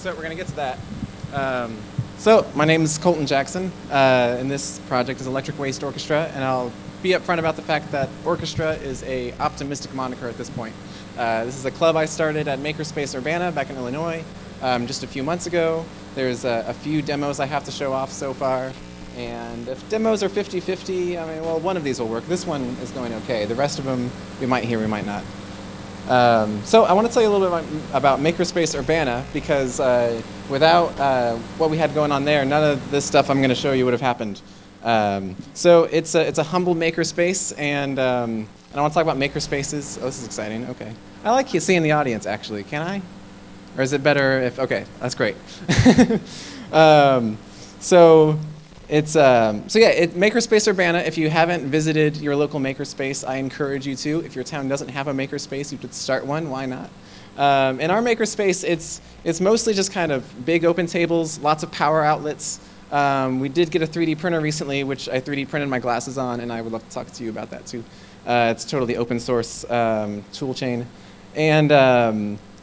So we're going to get to that. So my name is Colten Jackson, and this project is Electric Waste Orchestra, and I'll be upfront about the fact that Orchestra is a optimistic moniker at this point. This is a club I started at Makerspace Urbana back in Illinois just a few months ago. There's a few demos I have to show off so far, and if demos are 50-50, I mean, well, one of these will work. This one is going okay. The rest of them we might hear, we might not. So I want to tell you a little bit about Makerspace Urbana because without what we had going on there, none of this stuff I'm going to show you would have happened. So it's a humble makerspace, and I want to talk about makerspaces. Oh, this is exciting. Okay, I like seeing the audience. Actually, can I? Or is it better if? Okay, that's great. So it's Makerspace Urbana. If you haven't visited your local makerspace, I encourage you to. If your town doesn't have a makerspace, you could start one. Why not? In our makerspace, it's mostly just kind of big open tables, lots of power outlets. We did get a 3D printer recently, which I 3D printed my glasses on, and I would love to talk to you about that too. It's totally open source tool chain, and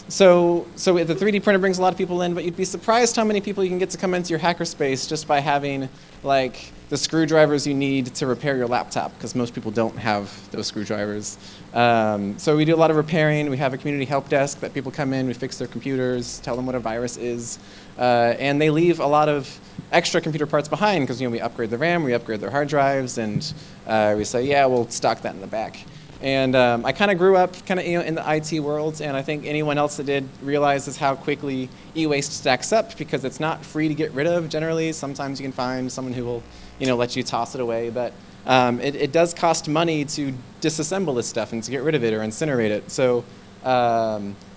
so the 3D printer brings a lot of people in, but you'd be surprised how many people you can get to come into your hackerspace just by having like the screwdrivers you need to repair your laptop, because most people don't have those screwdrivers. So we do a lot of repairing. We have a community help desk that people come in, we fix their computers, tell them what a virus is, and they leave a lot of extra computer parts behind because we upgrade the RAM, we upgrade their hard drives, and we say, yeah, we'll stock that in the back. And I kind of grew up in the IT world, and I think anyone else that did realizes how quickly e-waste stacks up because it's not free to get rid of generally. Sometimes you can find someone who will let you toss it away, but it does cost money to disassemble this stuff and to get rid of it or incinerate it. So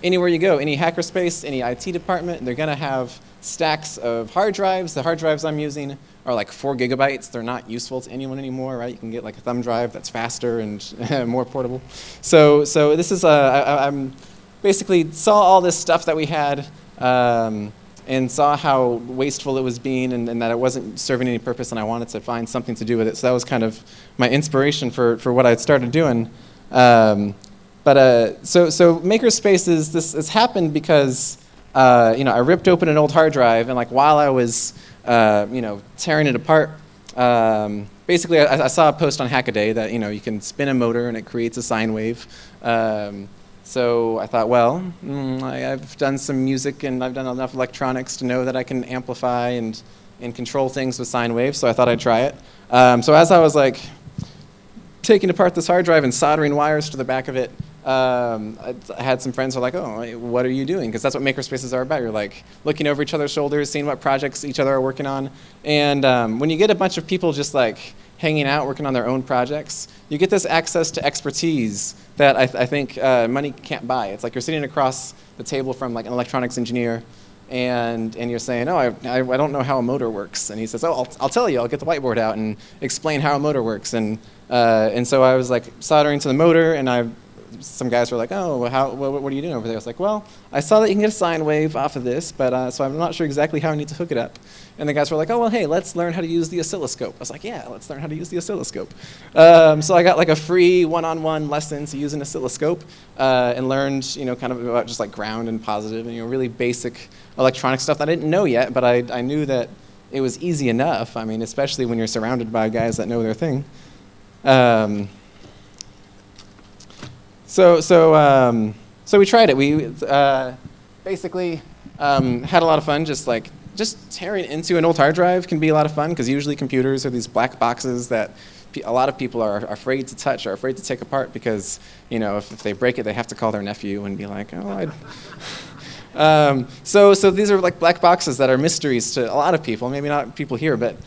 anywhere you go, any hackerspace, any IT department, they're going to have stacks of hard drives. The hard drives I'm using are like 4 gigabytes. They're not useful to anyone anymore, right? You can get like a thumb drive that's faster and more portable. So this is I'm basically saw all this stuff that we had and saw how wasteful it was being and that it wasn't serving any purpose, and I wanted to find something to do with it. So that was kind of my inspiration for what I started doing. So makerspaces, this has happened because I ripped open an old hard drive, and like while I was tearing it apart, basically I saw a post on Hackaday that you can spin a motor and it creates a sine wave. So I thought, well, I've done some music and I've done enough electronics to know that I can amplify and control things with sine waves. So I thought I'd try it. So as I was like taking apart this hard drive and soldering wires to the back of it, I had some friends who were like, oh, what are you doing? Because that's what makerspaces are about. You're like looking over each other's shoulders, seeing what projects each other are working on. And when you get a bunch of people just like hanging out, working on their own projects, you get this access to expertise that I think money can't buy. It's like you're sitting across the table from like an electronics engineer, and you're saying, oh, I don't know how a motor works. And he says, oh, I'll tell you. I'll get the whiteboard out and explain how a motor works. And so I was like soldering to the motor, and some guys were like, oh, what are you doing over there? I was like, well, I saw that you can get a sine wave off of this, but so I'm not sure exactly how I need to hook it up. And the guys were like, oh, well, hey, let's learn how to use the oscilloscope. I was like, yeah, let's learn how to use the oscilloscope. So I got like a free one-on-one lesson to use an oscilloscope and learned, kind of about just like ground and positive and really basic electronic stuff that I didn't know yet, but I knew that it was easy enough. I mean, especially when you're surrounded by guys that know their thing. So we tried it. We basically had a lot of fun. Just tearing into an old hard drive can be a lot of fun because usually computers are these black boxes that a lot of people are afraid to touch or afraid to take apart because if they break it, they have to call their nephew and be like, oh, so these are like black boxes that are mysteries to a lot of people. Maybe not people here, but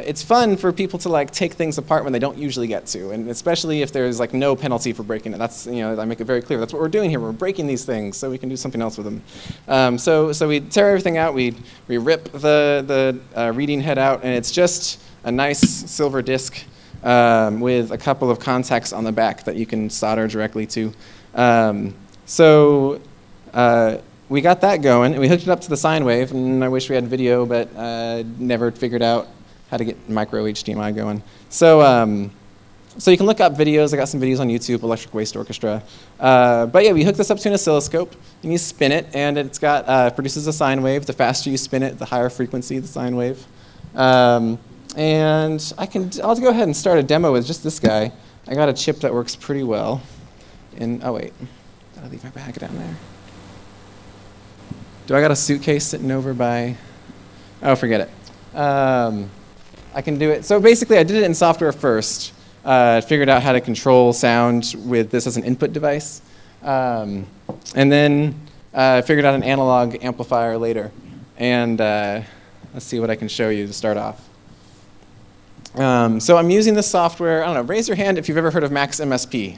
it's fun for people to like take things apart when they don't usually get to, and especially if there's like no penalty for breaking it. That's I make it very clear. That's what we're doing here. We're breaking these things so we can do something else with them. So we tear everything out. We rip the reading head out, and it's just a nice silver disc with a couple of contacts on the back that you can solder directly to. We got that going, and we hooked it up to the sine wave, and I wish we had video, but never figured out how to get micro HDMI going. So So you can look up videos. I got some videos on YouTube, Electric Waste Orchestra. But yeah, we hook this up to an oscilloscope, and you spin it, and it's got produces a sine wave. The faster you spin it, the higher frequency the sine wave. And I'll go ahead and start a demo with just this guy. I got a chip that works pretty well. And oh wait, gotta leave my bag down there. Do I got a suitcase sitting over by? Oh, forget it. I can do it. So basically, I did it in software first. Figured out how to control sound with this as an input device. And then figured out an analog amplifier later. And let's see what I can show you to start off. So I'm using this software. I don't know, raise your hand if you've ever heard of Max MSP.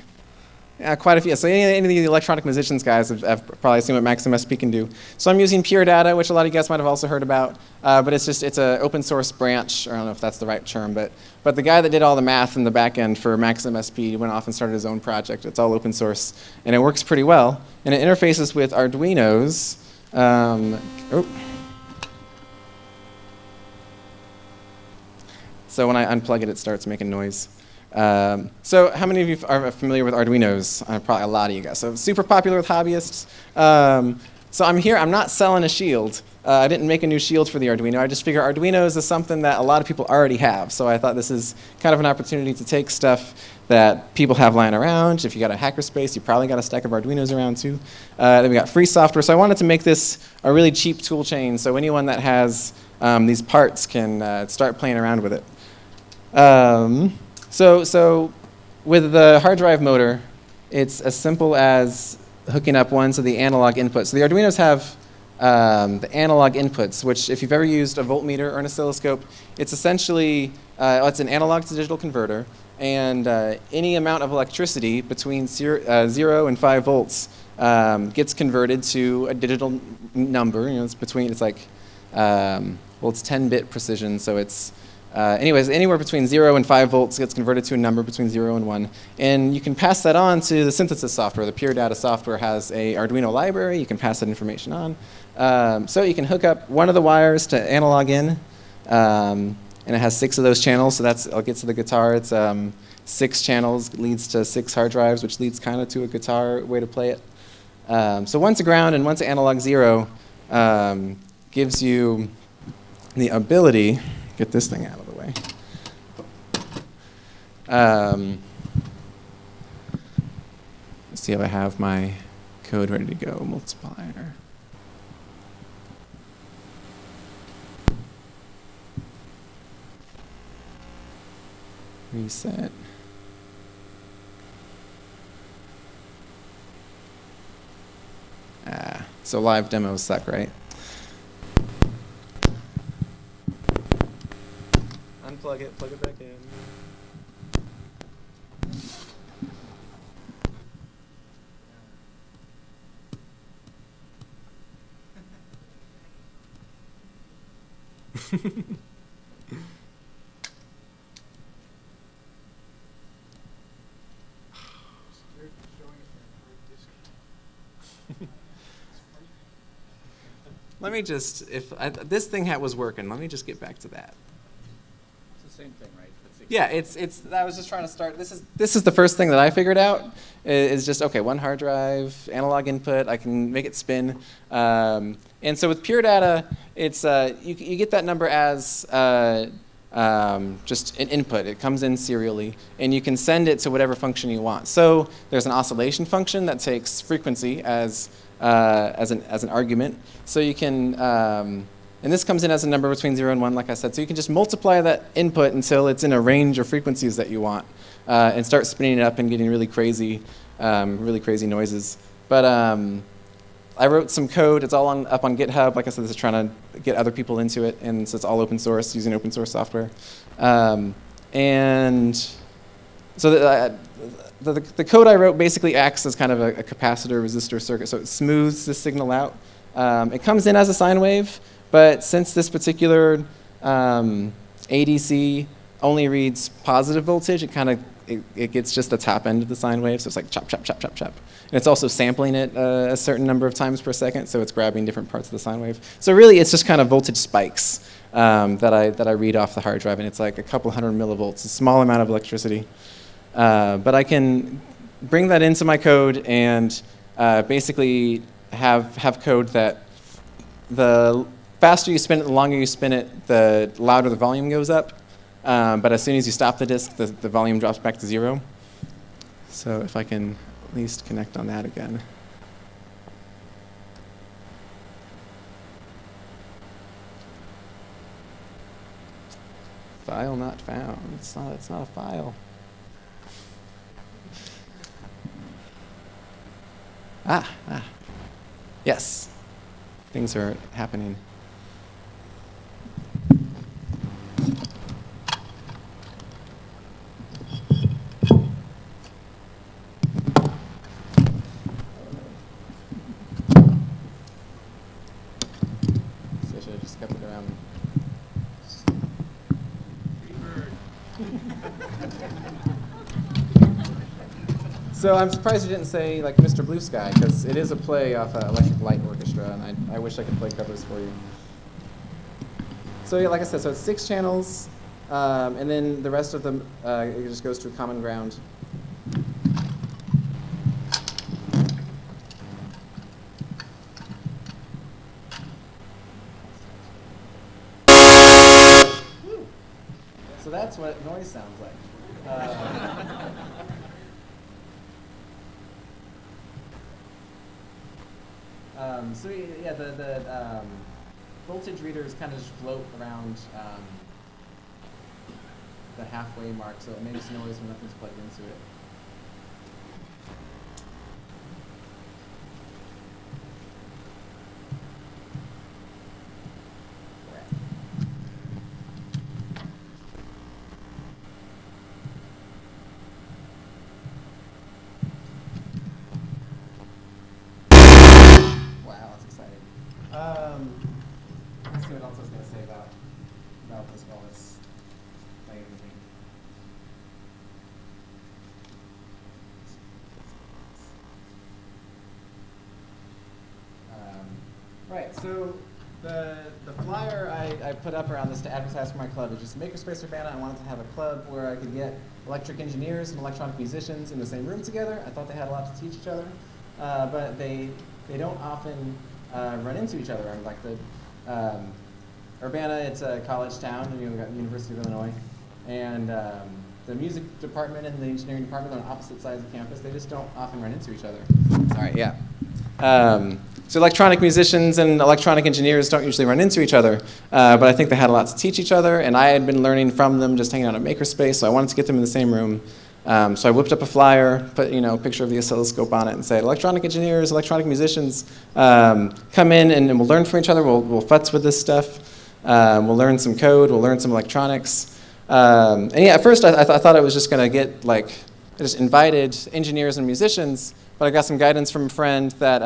Yeah, quite a few. So any of the electronic musicians guys have probably seen what Max MSP can do. So I'm using Pure Data, which a lot of you guys might have also heard about. But it's an open source branch. Or I don't know if that's the right term, but the guy that did all the math in the back end for Max MSP went off and started his own project. It's all open source, and it works pretty well. And it interfaces with Arduinos. So when I unplug it, it starts making noise. So how many of you are familiar with Arduinos? Probably a lot of you guys. So super popular with hobbyists. So I'm here. I'm not selling a shield. I didn't make a new shield for the Arduino. I just figure Arduinos is something that a lot of people already have. So I thought this is kind of an opportunity to take stuff that people have lying around. If you got a hackerspace, you probably got a stack of Arduinos around too. Then we got free software. So I wanted to make this a really cheap tool chain so anyone that has these parts can start playing around with it. So with the hard drive motor, it's as simple as hooking up one to the analog input. So the Arduinos have the analog inputs, which if you've ever used a voltmeter or an oscilloscope, it's essentially it's an analog to digital converter, and any amount of electricity between 0 and 5 volts gets converted to a digital number. You know, it's 10-bit precision, so it's anyways, anywhere between 0 and 5 volts gets converted to a number between 0 and 1. And you can pass that on to the synthesis software. The Pure Data software has a Arduino library. You can pass that information on. So you can hook up one of the wires to analog in. And it has 6 of those channels. So I'll get to the guitar. It's 6 channels, leads to 6 hard drives, which leads kind of to a guitar way to play it. So one's a ground and one's an analog 0 gives you the ability, get this thing out of the way. Let's see if I have my code ready to go. Multiplier. Reset. So live demos suck, right? Unplug it, plug it back in. Let me just, this thing was working, let me just get back to that. It's the same thing, right? Yeah, I was just trying to start, this is the first thing that I figured out, is just, okay, one hard drive, analog input, I can make it spin. And so with Pure Data, it's, you get that number as just an input. It comes in serially, and you can send it to whatever function you want. So there's an oscillation function that takes frequency as an argument. So you can, and this comes in as a number between 0 and 1, like I said. So you can just multiply that input until it's in a range of frequencies that you want, and start spinning it up and getting really crazy noises. But I wrote some code. It's all up on GitHub. Like I said, this is trying to get other people into it, and so it's all open source, using open source software. And so the code I wrote basically acts as kind of a capacitor resistor circuit, so it smooths the signal out. It comes in as a sine wave, but since this particular ADC only reads positive voltage, it gets just the top end of the sine wave, so it's like chop, chop, chop, chop, chop. And it's also sampling it a certain number of times per second, so it's grabbing different parts of the sine wave. So really, it's just kind of voltage spikes that I read off the hard drive, and it's like a couple hundred millivolts, a small amount of electricity. But I can bring that into my code and basically have code that the faster you spin it, the longer you spin it, the louder the volume goes up. But as soon as you stop the disk, the volume drops back to 0. So if I can at least connect on that again. File not found. It's not a file. Ah. Yes. Things are happening. So I should have just kept it around. So I'm surprised you didn't say like Mr. Blue Sky, because it is a play off Electric Light Orchestra, and I wish I could play covers for you. So yeah, like I said, so it's 6 channels, and then the rest of them, it just goes to a common ground. So that's what noise sounds like. So yeah, the voltage readers kind of just float around the halfway mark, so it makes noise when nothing's plugged into it. Wow, that's exciting. Let's see what else I was going to say about this while it's playing with me. Right, so the flyer I put up around this to advertise for my club is just Makerspace Urbana. I wanted to have a club where I could get electric engineers and electronic musicians in the same room together. I thought they had a lot to teach each other, but they don't often run into each other. Like Urbana, it's a college town, and we've got the University of Illinois, and the music department and the engineering department are on opposite sides of campus. They just don't often run into each other. Sorry, yeah. So electronic musicians and electronic engineers don't usually run into each other, but I think they had a lot to teach each other, and I had been learning from them just hanging out at Makerspace, so I wanted to get them in the same room. So I whipped up a flyer, put a picture of the oscilloscope on it, and said, electronic engineers, electronic musicians, come in and we'll learn from each other. We'll futz with this stuff. We'll learn some code. We'll learn some electronics. And yeah, at first I thought I was just going to get I just invited engineers and musicians, but I got some guidance from a friend that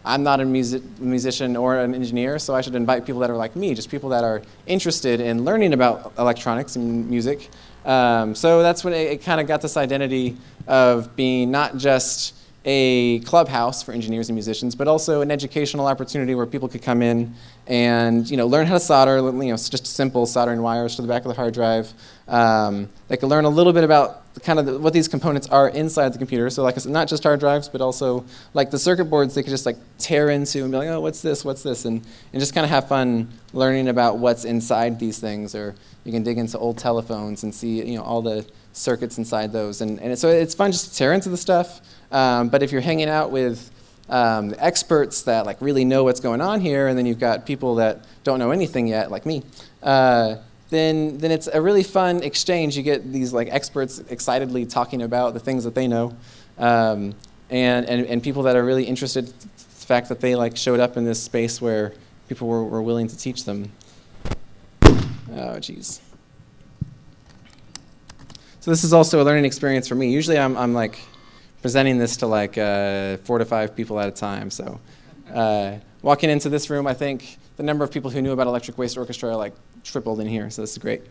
I'm not a musician or an engineer, so I should invite people that are like me, just people that are interested in learning about electronics and music. So that's when it kind of got this identity of being not just a clubhouse for engineers and musicians, but also an educational opportunity where people could come in and learn how to solder, just simple soldering wires to the back of the hard drive. They could learn a little bit about what these components are inside the computer. So like I said, not just hard drives, but also like the circuit boards they could just tear into and be like, oh, what's this, and just kind of have fun learning about what's inside these things. Or you can dig into old telephones and see all the circuits inside those. So it's fun just to tear into the stuff. But if you're hanging out with experts that really know what's going on here, and then you've got people that don't know anything yet, like me, then it's a really fun exchange. You get these experts excitedly talking about the things that they know, and people that are really interested in the fact that they showed up in this space where people were willing to teach them. Oh, geez. So this is also a learning experience for me. Usually I'm presenting this to 4 to 5 people at a time. So walking into this room, I think the number of people who knew about Electric Waste Orchestra tripled in here. So this is great.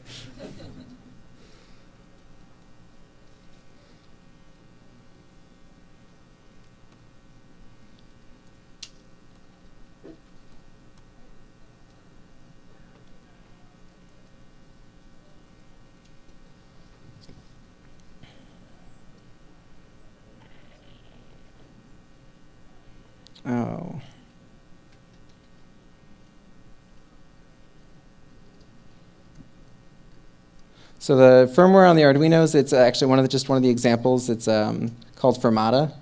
So the firmware on the Arduinos, it's actually just one of the examples. It's called Fermata,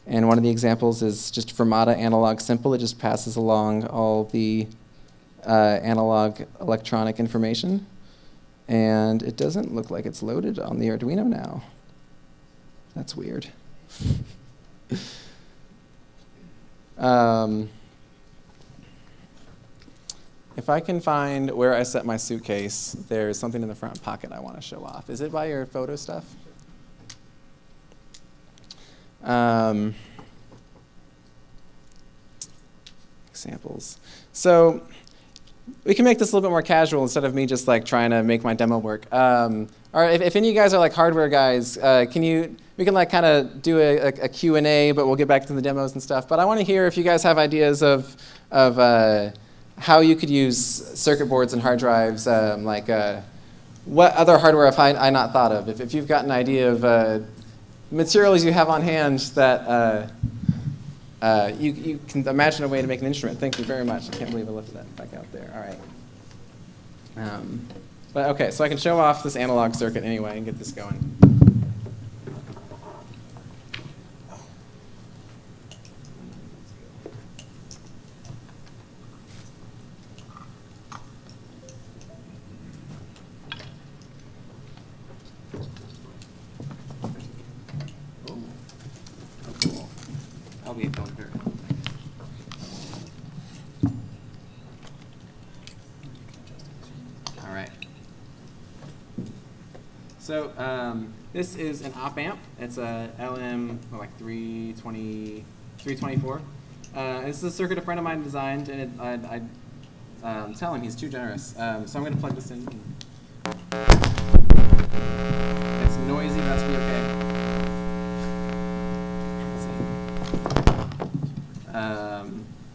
and one of the examples is just Fermata analog simple. It just passes along all the analog electronic information, and it doesn't look like it's loaded on the Arduino now. That's weird. If I can find where I set my suitcase, there's something in the front pocket I want to show off. Is it by your photo stuff? Examples. So we can make this a little bit more casual instead of me just like trying to make my demo work. All right, if any of you guys are like hardware guys, we can like kind of do a Q&A, but we'll get back to the demos and stuff. But I want to hear if you guys have ideas of how you could use circuit boards and hard drives, what other hardware have I not thought of? If you've got an idea of materials you have on hand that you can imagine a way to make an instrument. Thank you very much. I can't believe I lifted that back out there. All right. But okay, so I can show off this analog circuit anyway and get this going. I'll be going here. All right. So this is an op amp. It's a LM 324. This is a circuit a friend of mine designed, and I tell him he's too generous. So I'm going to plug this in. It's noisy. That's be okay.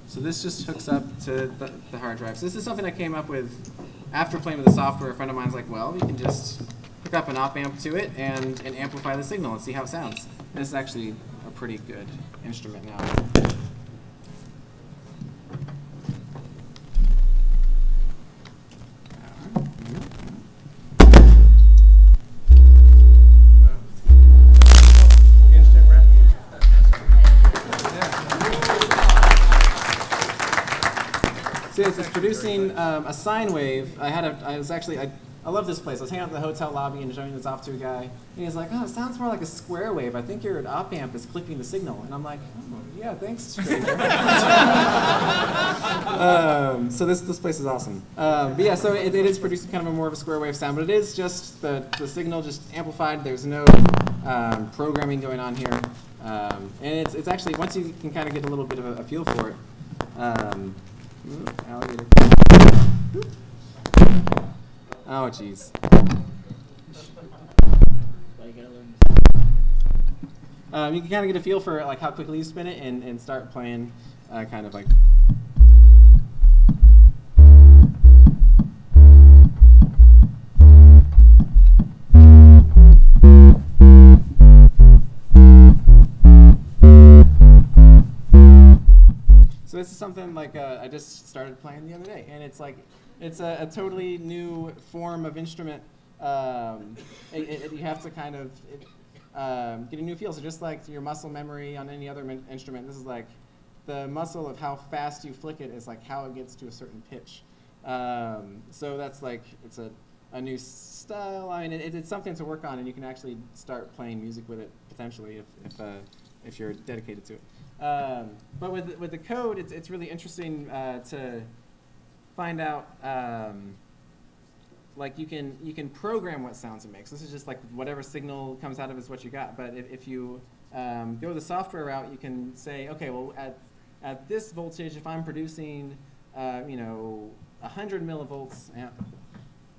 So this just hooks up to the hard drive. So this is something I came up with after playing with the software. A friend of mine's like, well, you can just hook up an op amp to it and amplify the signal and see how it sounds. And this is actually a pretty good instrument now. So it's producing a sine wave. I love this place. I was hanging out in the hotel lobby and showing this off to a guy. And he's like, oh, it sounds more like a square wave. I think your op amp is clipping the signal. And I'm like, oh, yeah, thanks, stranger. So this place is awesome. But yeah, so it is producing kind of more of a square wave sound, but it is just the signal just amplified. There's no programming going on here. And it's actually, once you can kind of get a little bit of a feel for it, alligator. Oh, jeez. You can kind of get a feel for like how quickly you spin it and start playing kind of like. So this is something like I just started playing the other day, and it's like it's a totally new form of instrument. You have to kind of get a new feel. So just like your muscle memory on any other instrument, this is like the muscle of how fast you flick it is like how it gets to a certain pitch. So that's like it's a new style. I mean, it's something to work on, and you can actually start playing music with it potentially if you're dedicated to it. But with the code, it's really interesting to find out. Like you can program what sounds it makes. This is just like whatever signal comes out of it is what you got. But if you go the software route, you can say, okay, well at this voltage, if I'm producing 100 millivolts,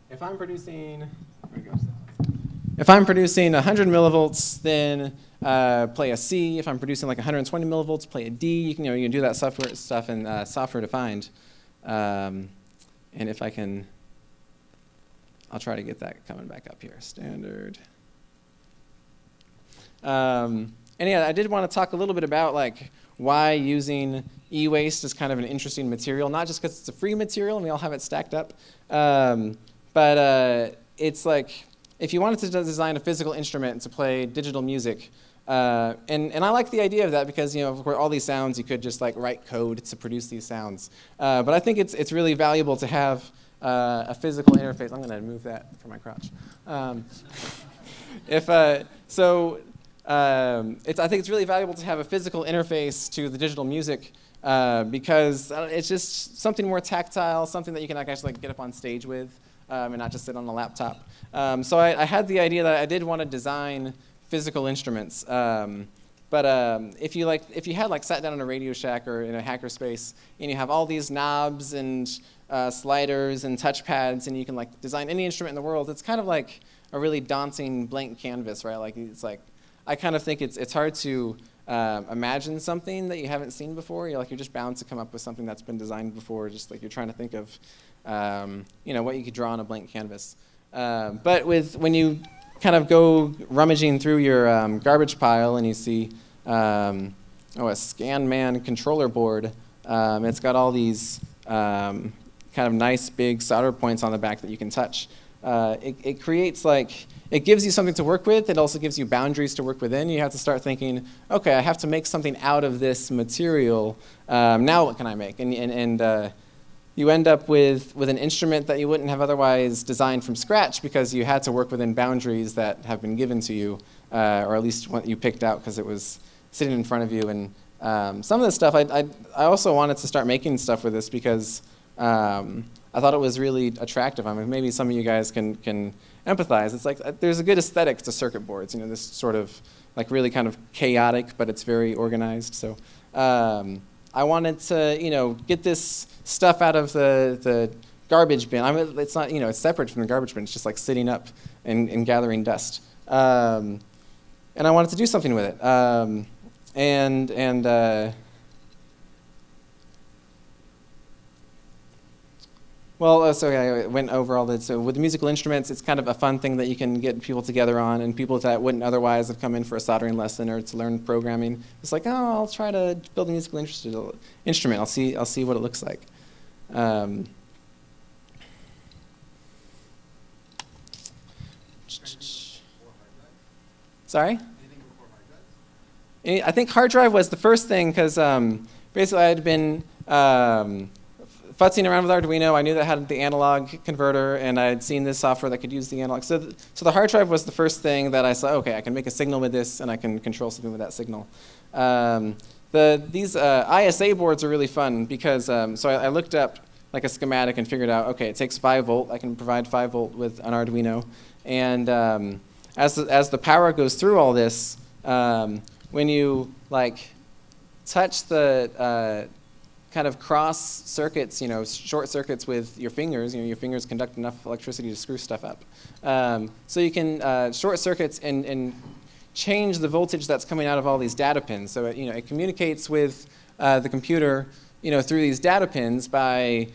if I'm producing, there we go. If I'm producing 100 millivolts, then play a C. If I'm producing like 120 millivolts, play a D. You can do that software stuff in software defined. And if I can, I'll try to get that coming back up here. Standard. And yeah, I did want to talk a little bit about like why using e-waste is kind of an interesting material. Not just because it's a free material and we all have it stacked up, but it's like if you wanted to design a physical instrument to play digital music, and I like the idea of that because, you know, for all these sounds, you could just like write code to produce these sounds. But I think it's really valuable to have a physical interface. I'm going to move that for my crotch. I think it's really valuable to have a physical interface to the digital music because it's just something more tactile, something that you can actually like, get up on stage with and not just sit on a laptop. So I had the idea that I did want to design physical instruments. If you had like sat down in a Radio Shack or in a hackerspace and you have all these knobs and sliders and touchpads and you can like design any instrument in the world, it's kind of like a really daunting blank canvas, right? Like it's like I kind of think it's hard to imagine something that you haven't seen before. You're just bound to come up with something that's been designed before. Just like you're trying to think of what you could draw on a blank canvas. But when you kind of go rummaging through your garbage pile and you see a ScanMan controller board. It's got all these kind of nice big solder points on the back that you can touch. It creates it gives you something to work with. It also gives you boundaries to work within. You have to start thinking, okay, I have to make something out of this material. Now what can I make? And you end up with an instrument that you wouldn't have otherwise designed from scratch because you had to work within boundaries that have been given to you, or at least what you picked out because it was sitting in front of you. And some of this stuff, I also wanted to start making stuff with this because I thought it was really attractive. I mean, maybe some of you guys can empathize. It's like there's a good aesthetic to circuit boards. You know, this sort of like really kind of chaotic, but it's very organized. So I wanted to get this stuff out of the garbage bin. I mean, it's not it's separate from the garbage bin. It's just like sitting up and gathering dust. And I wanted to do something with it. So I went over all this. So with musical instruments, it's kind of a fun thing that you can get people together on, and people that wouldn't otherwise have come in for a soldering lesson or to learn programming. It's like, oh, I'll try to build a musical instrument. I'll see what it looks like. Sorry? I think hard drive was the first thing because basically I had been futzing around with Arduino. I knew that it had the analog converter, and I had seen this software that could use the analog. So the hard drive was the first thing that I saw, okay, I can make a signal with this, and I can control something with that signal. These ISA boards are really fun because, so I looked up like a schematic and figured out, okay, it takes 5 volt. I can provide 5 volt with an Arduino. And as the power goes through all this, when you touch the kind of cross circuits, short circuits with your fingers, your fingers conduct enough electricity to screw stuff up. So you can short circuits and change the voltage that's coming out of all these data pins. So it communicates with the computer, through these data pins by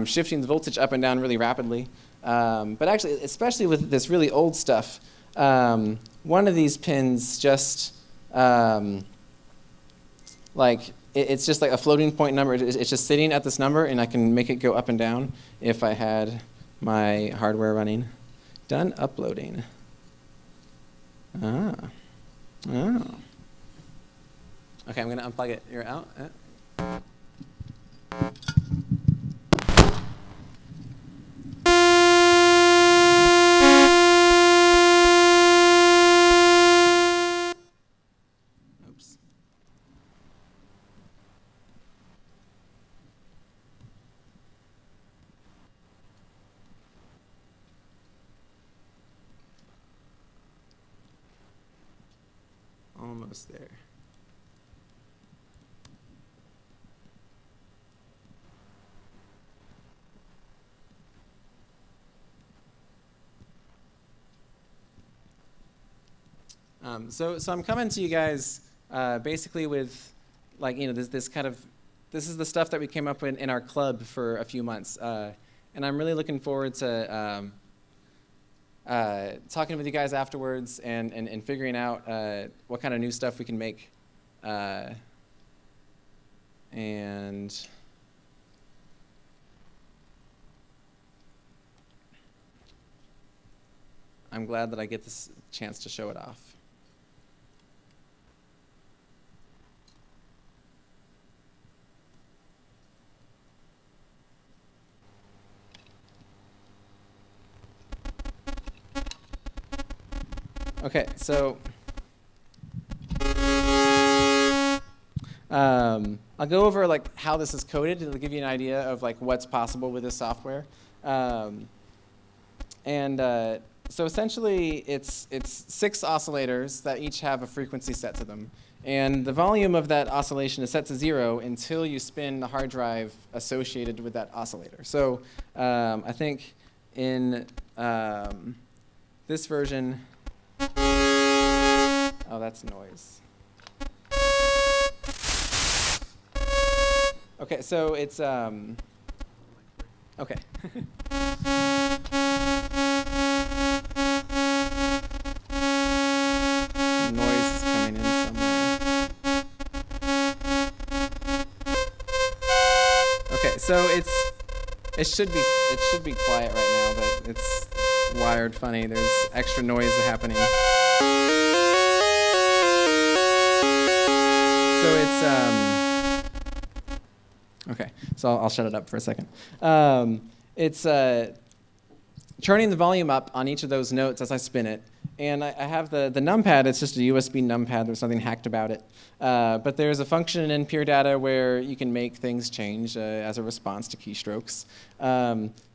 shifting the voltage up and down really rapidly. But actually, especially with this really old stuff, one of these pins just it's just like a floating point number. It's just sitting at this number, and I can make it go up and down if I had my hardware running. Done uploading. Oh. Okay, I'm going to unplug it. You're out? Oops. Almost there. So I'm coming to you guys basically with this is the stuff that we came up with in our club for a few months, and I'm really looking forward to talking with you guys afterwards and figuring out what kind of new stuff we can make. And I'm glad that I get this chance to show it off. Okay, so I'll go over like how this is coded. It'll give you an idea of like what's possible with this software. So essentially, it's 6 oscillators that each have a frequency set to them. And the volume of that oscillation is set to 0 until you spin the hard drive associated with that oscillator. So I think in this version, oh, that's noise. Okay, so it's, okay. Noise is coming in somewhere. Okay, so it should be quiet right now, but it's wired funny. There's extra noise happening. So it's okay. So I'll shut it up for a second. It's turning the volume up on each of those notes as I spin it. And I have the numpad. It's just a USB numpad. There's nothing hacked about it. But there's a function in Pure Data where you can make things change as a response to keystrokes.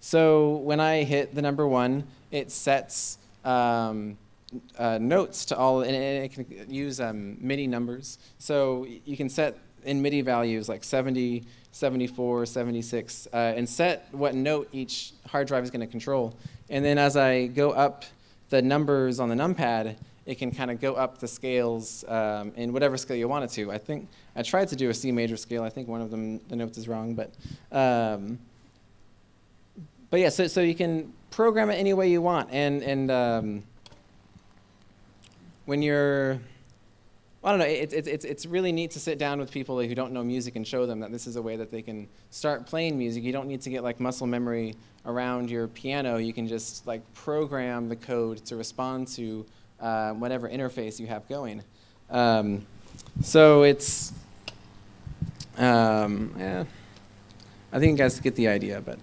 So when I hit the number 1, it sets notes to all, and it can use MIDI numbers. So you can set in MIDI values like 70, 74, 76, and set what note each hard drive is going to control. And then as I go up the numbers on the numpad, it can kind of go up the scales in whatever scale you want it to. I think I tried to do a C major scale. I think one of them, the notes is wrong, but yeah. So you can program it any way you want, and when you're, I don't know, it's really neat to sit down with people who don't know music and show them that this is a way that they can start playing music. You don't need to get like muscle memory around your piano. You can just like program the code to respond to whatever interface you have going. So it's, yeah, I think you guys get the idea, but.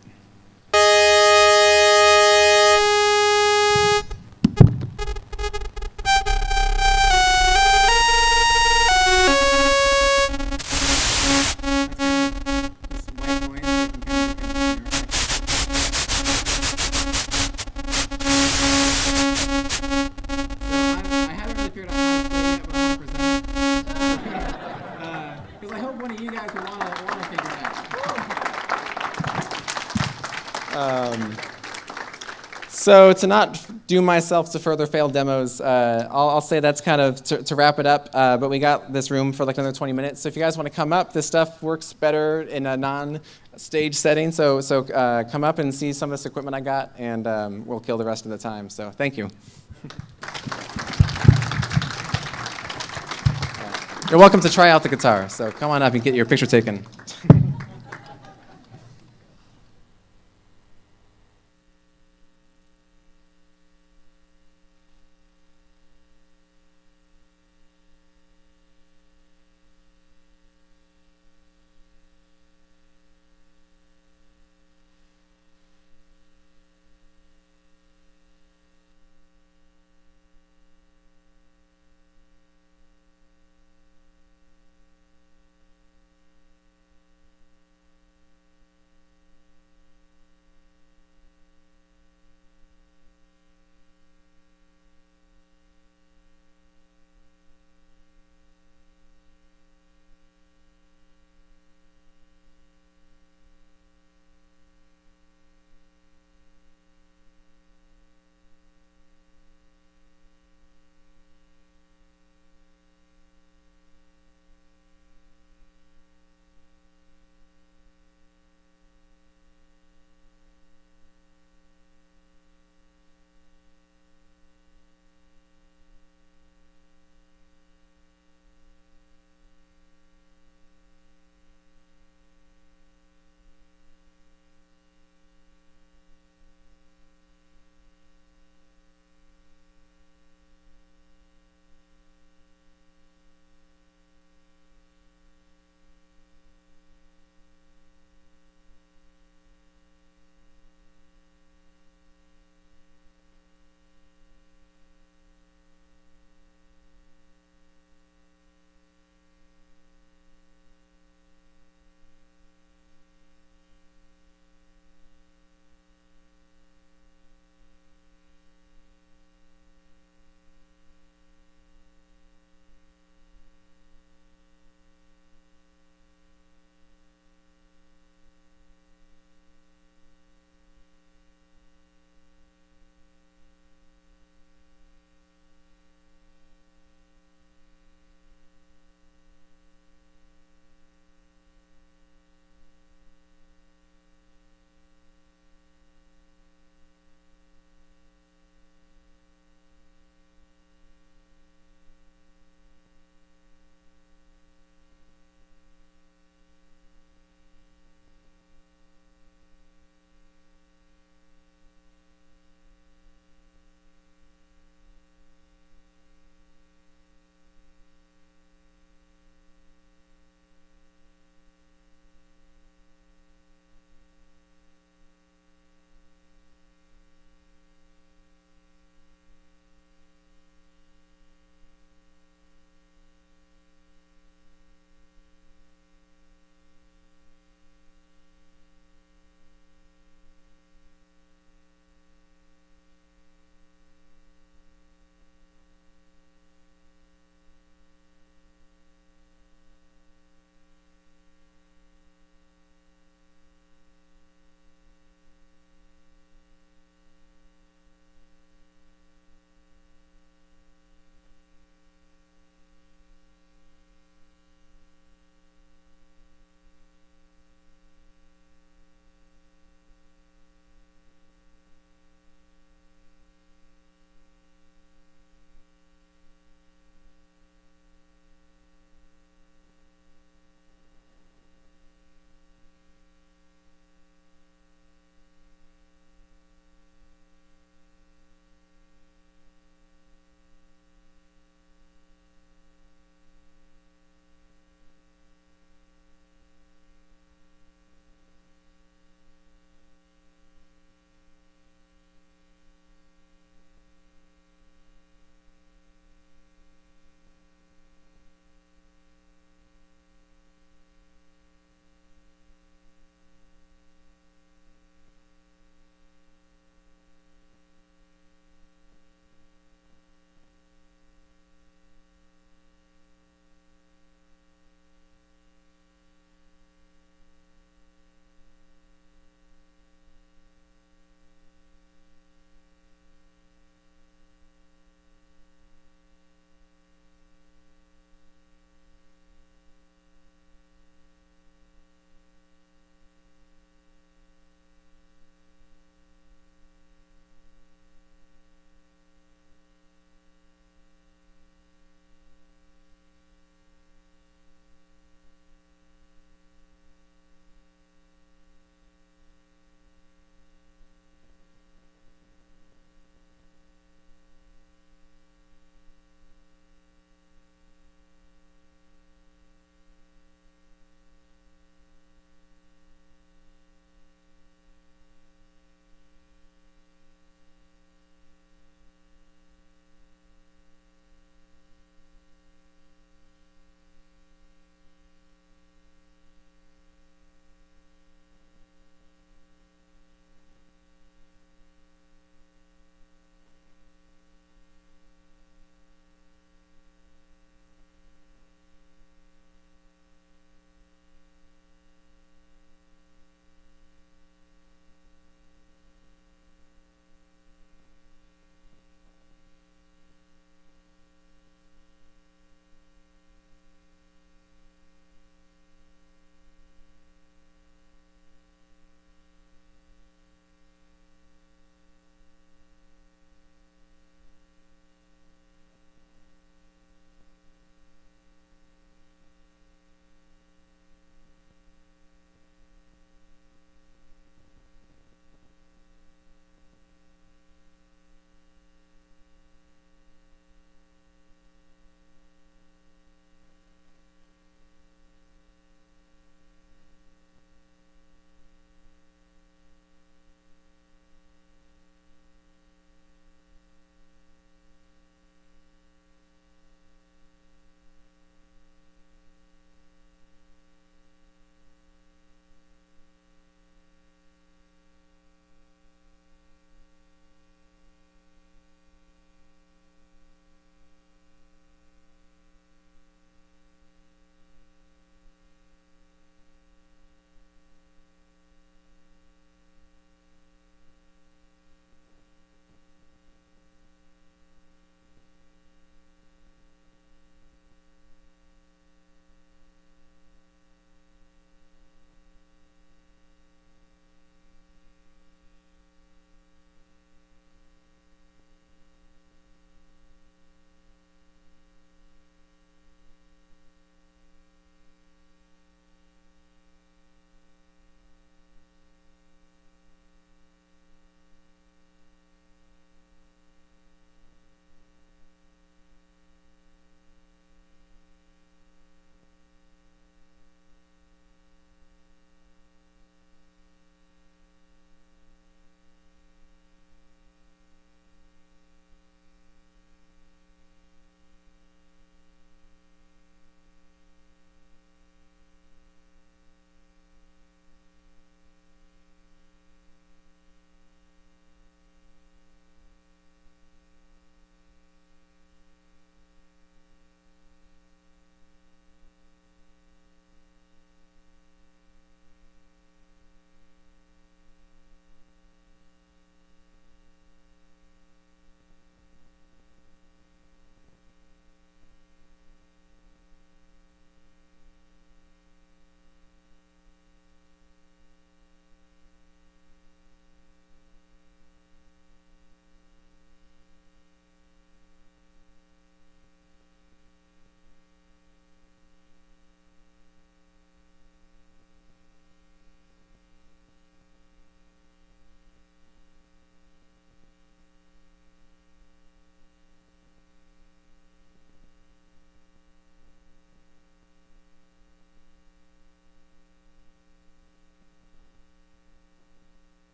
So to not doom myself to further failed demos, I'll say that's kind of to wrap it up. But we got this room for like another 20 minutes. So if you guys want to come up, this stuff works better in a non-stage setting. So come up and see some of this equipment I got, and we'll kill the rest of the time. So thank you. You're welcome to try out the guitar. So come on up and get your picture taken.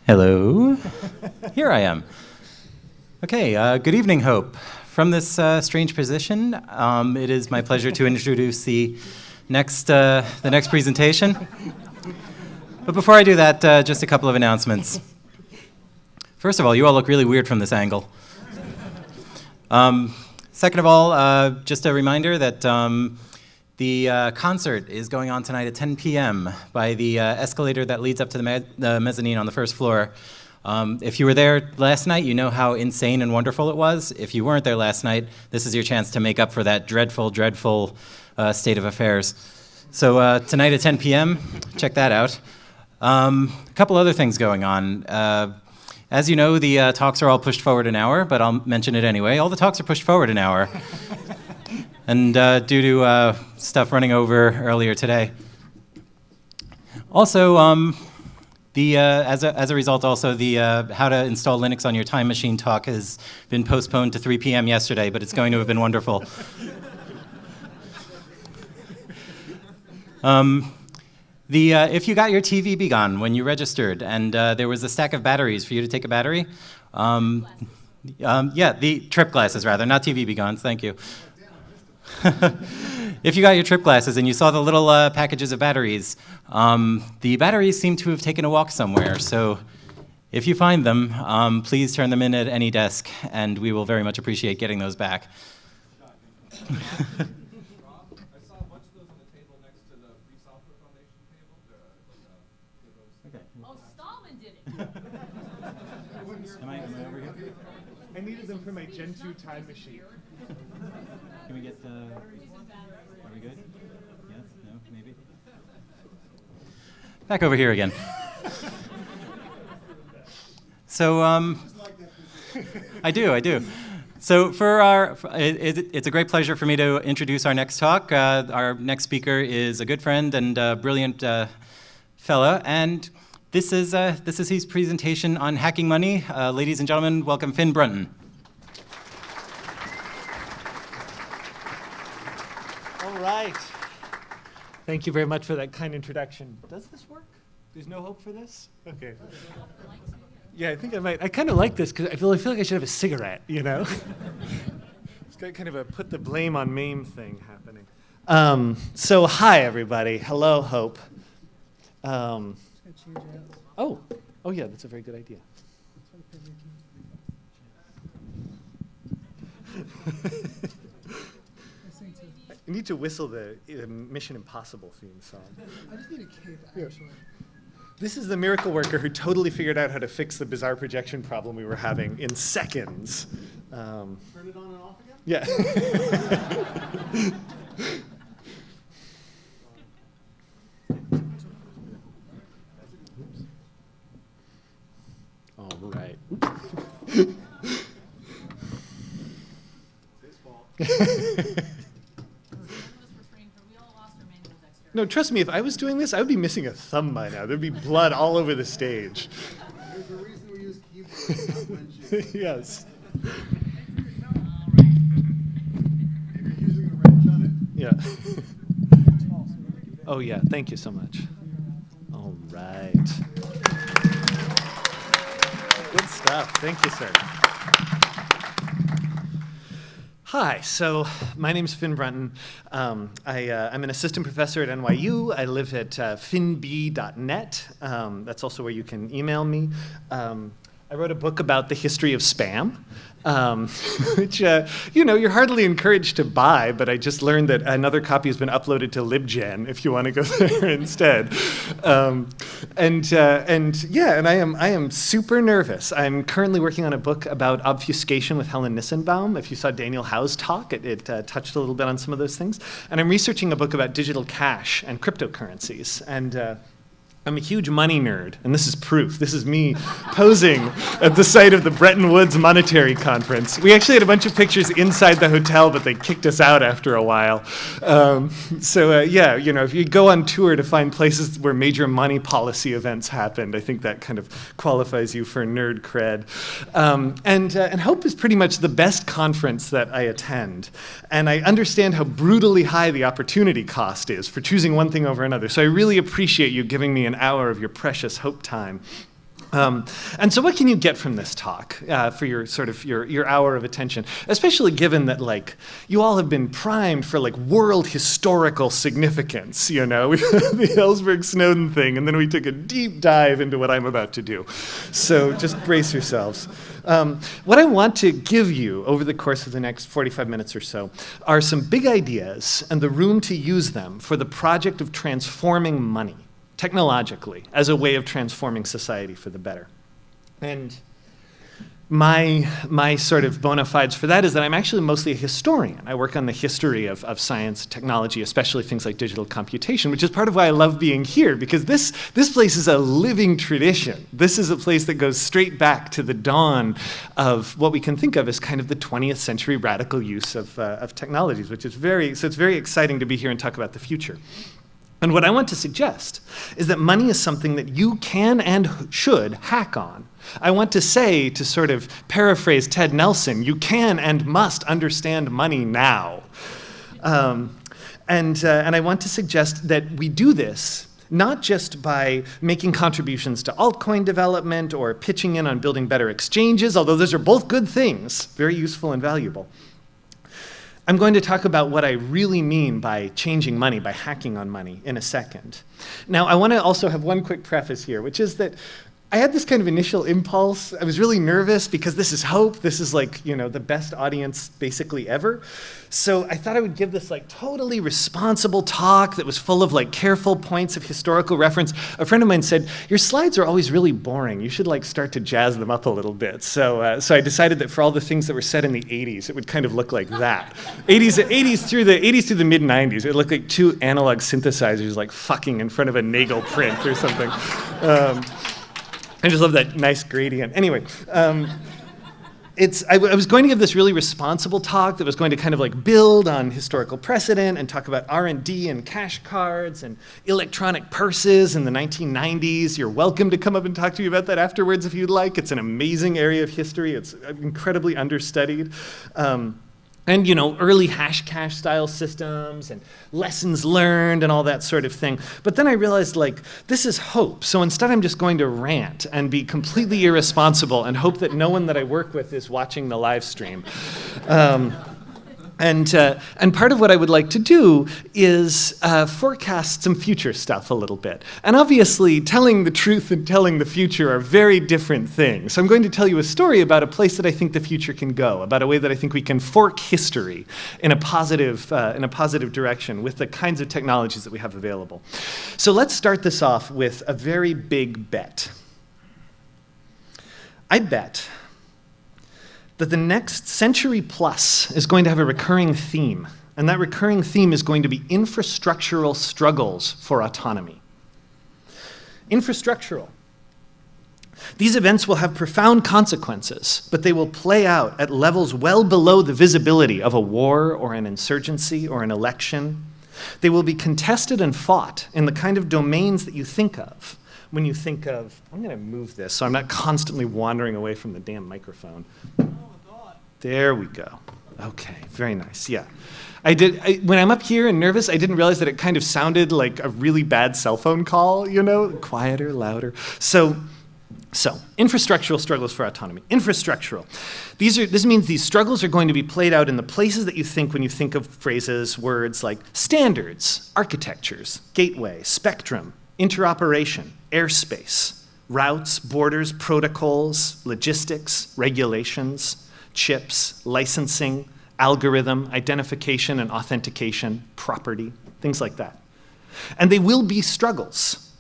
Hello. Here I am. Okay, good evening, Hope. From this strange position, it is my pleasure to introduce the next presentation. But before I do that, just a couple of announcements. First of all, you all look really weird from this angle. Second of all, just a reminder that the concert is going on tonight at 10 p.m. by the escalator that leads up to the mezzanine on the first floor. If you were there last night, you know how insane and wonderful it was. If you weren't there last night, this is your chance to make up for that dreadful, dreadful state of affairs. So tonight at 10 p.m., check that out. A couple other things going on. As you know, the talks are all pushed forward an hour, but I'll mention it anyway. All the talks are pushed forward an hour. And due to stuff running over earlier today. Also, as a result, also the how to install Linux on your time machine talk has been postponed to 3 p.m. yesterday, but it's going to have been wonderful. If you got your TV begun when you registered, and there was a stack of batteries for you to take a battery, yeah, the trip glasses rather, not TV begons. Thank you. If you got your trip glasses and you saw the little packages of batteries, the batteries seem to have taken a walk somewhere. So if you find them, please turn them in at any desk, and we will very much appreciate getting those back. I saw a bunch of those on the table next to the Free Software Foundation table. Okay. Oh, Stalin did it. Am I over here? I needed them for my Gen 2 time machine. Can we get are we good? Yes? No? Maybe? Back over here again. So, I do. So it's a great pleasure for me to introduce our next talk. Our next speaker is a good friend and a brilliant fella, and this is his presentation on hacking money. Ladies and gentlemen, welcome Finn Brunton. All right. Thank you very much for that kind introduction. Does this work? There's no hope for this? Okay. Yeah, I think I might. I kind of like this because I feel like I should have a cigarette, you know? It's got kind of a put the blame on MAME thing happening. So hi, everybody. Hello, Hope. Oh yeah, that's a very good idea. I need to whistle the Mission Impossible theme song. I just need a cape, actually. This is the miracle worker who totally figured out how to fix the bizarre projection problem we were having in seconds. Turn it on and off again? Yeah. All right. His fault. No, trust me, if I was doing this, I would be missing a thumb by now. There'd be blood all over the stage. There's a reason we use keyboards, not windshields. Yes. If you're using a wrench on it, Yeah. Oh, yeah. Thank you so much. All right. Good stuff. Thank you, sir. Hi, so my name's Finn Brunton. I'm an assistant professor at NYU. I live at finb.net. That's also where you can email me. I wrote a book about the history of spam, which, you're hardly encouraged to buy, but I just learned that another copy has been uploaded to LibGen if you want to go there instead. And I am super nervous. I'm currently working on a book about obfuscation with Helen Nissenbaum. If you saw Daniel Howe's talk, it touched a little bit on some of those things. And I'm researching a book about digital cash and cryptocurrencies. And I'm a huge money nerd, and this is proof. This is me posing at the site of the Bretton Woods Monetary Conference. We actually had a bunch of pictures inside the hotel, but they kicked us out after a while. If you go on tour to find places where major money policy events happened, I think that kind of qualifies you for nerd cred. And Hope is pretty much the best conference that I attend. And I understand how brutally high the opportunity cost is for choosing one thing over another. So I really appreciate you giving me an hour of your precious hope time. And so what can you get from this talk for your sort of your hour of attention, especially given that like you all have been primed for like world historical significance, you know, the Ellsberg Snowden thing, and then we took a deep dive into what I'm about to do. So just brace yourselves. What I want to give you over the course of the next 45 minutes or so are some big ideas and the room to use them for the project of transforming money technologically as a way of transforming society for the better. And my sort of bona fides for that is that I'm actually mostly a historian. I work on the history of science, technology, especially things like digital computation, which is part of why I love being here, because this place is a living tradition. This is a place that goes straight back to the dawn of what we can think of as kind of the 20th century radical use of technologies, which is so it's very exciting to be here and talk about the future. And what I want to suggest is that money is something that you can and should hack on. I want to say, to sort of paraphrase Ted Nelson, you can and must understand money now. And I want to suggest that we do this not just by making contributions to altcoin development or pitching in on building better exchanges, although those are both good things, very useful and valuable. I'm going to talk about what I really mean by changing money, by hacking on money, in a second. Now, I want to also have one quick preface here, which is that I had this kind of initial impulse. I was really nervous because this is Hope. This is like, you know, the best audience basically ever. So I thought I would give this like totally responsible talk that was full of like careful points of historical reference. A friend of mine said, your slides are always really boring. You should like start to jazz them up a little bit. So I decided that for all the things that were said in the 80s, it would kind of look like that. 80s through the mid 90s, it would look like two analog synthesizers like fucking in front of a Nagel print or something. I just love that nice gradient. Anyway, I was going to give this really responsible talk that was going to kind of like build on historical precedent and talk about R&D and cash cards and electronic purses in the 1990s. You're welcome to come up and talk to me about that afterwards if you'd like. It's an amazing area of history. It's incredibly understudied. And, you know, early hash cash style systems and lessons learned and all that sort of thing. But then I realized, like, this is Hope. So instead I'm just going to rant and be completely irresponsible and hope that no one that I work with is watching the live stream. And part of what I would like to do is forecast some future stuff a little bit. And obviously, telling the truth and telling the future are very different things. So I'm going to tell you a story about a place that I think the future can go, about a way that I think we can fork history in a positive direction with the kinds of technologies that we have available. So let's start this off with a very big bet. I bet that the next century plus is going to have a recurring theme, and that recurring theme is going to be infrastructural struggles for autonomy. Infrastructural. These events will have profound consequences, but they will play out at levels well below the visibility of a war or an insurgency or an election. They will be contested and fought in the kind of domains that you think of when you think of, I'm going to move this so I'm not constantly wandering away from the damn microphone. There we go. Okay, very nice, yeah. When I'm up here and nervous, I didn't realize that it kind of sounded like a really bad cell phone call, you know, quieter, louder. So infrastructural struggles for autonomy. Infrastructural. This means these struggles are going to be played out in the places that you think when you think of phrases, words like standards, architectures, gateway, spectrum, interoperation, airspace, routes, borders, protocols, logistics, regulations, chips, licensing, algorithm, identification and authentication, property, things like that. And they will be struggles.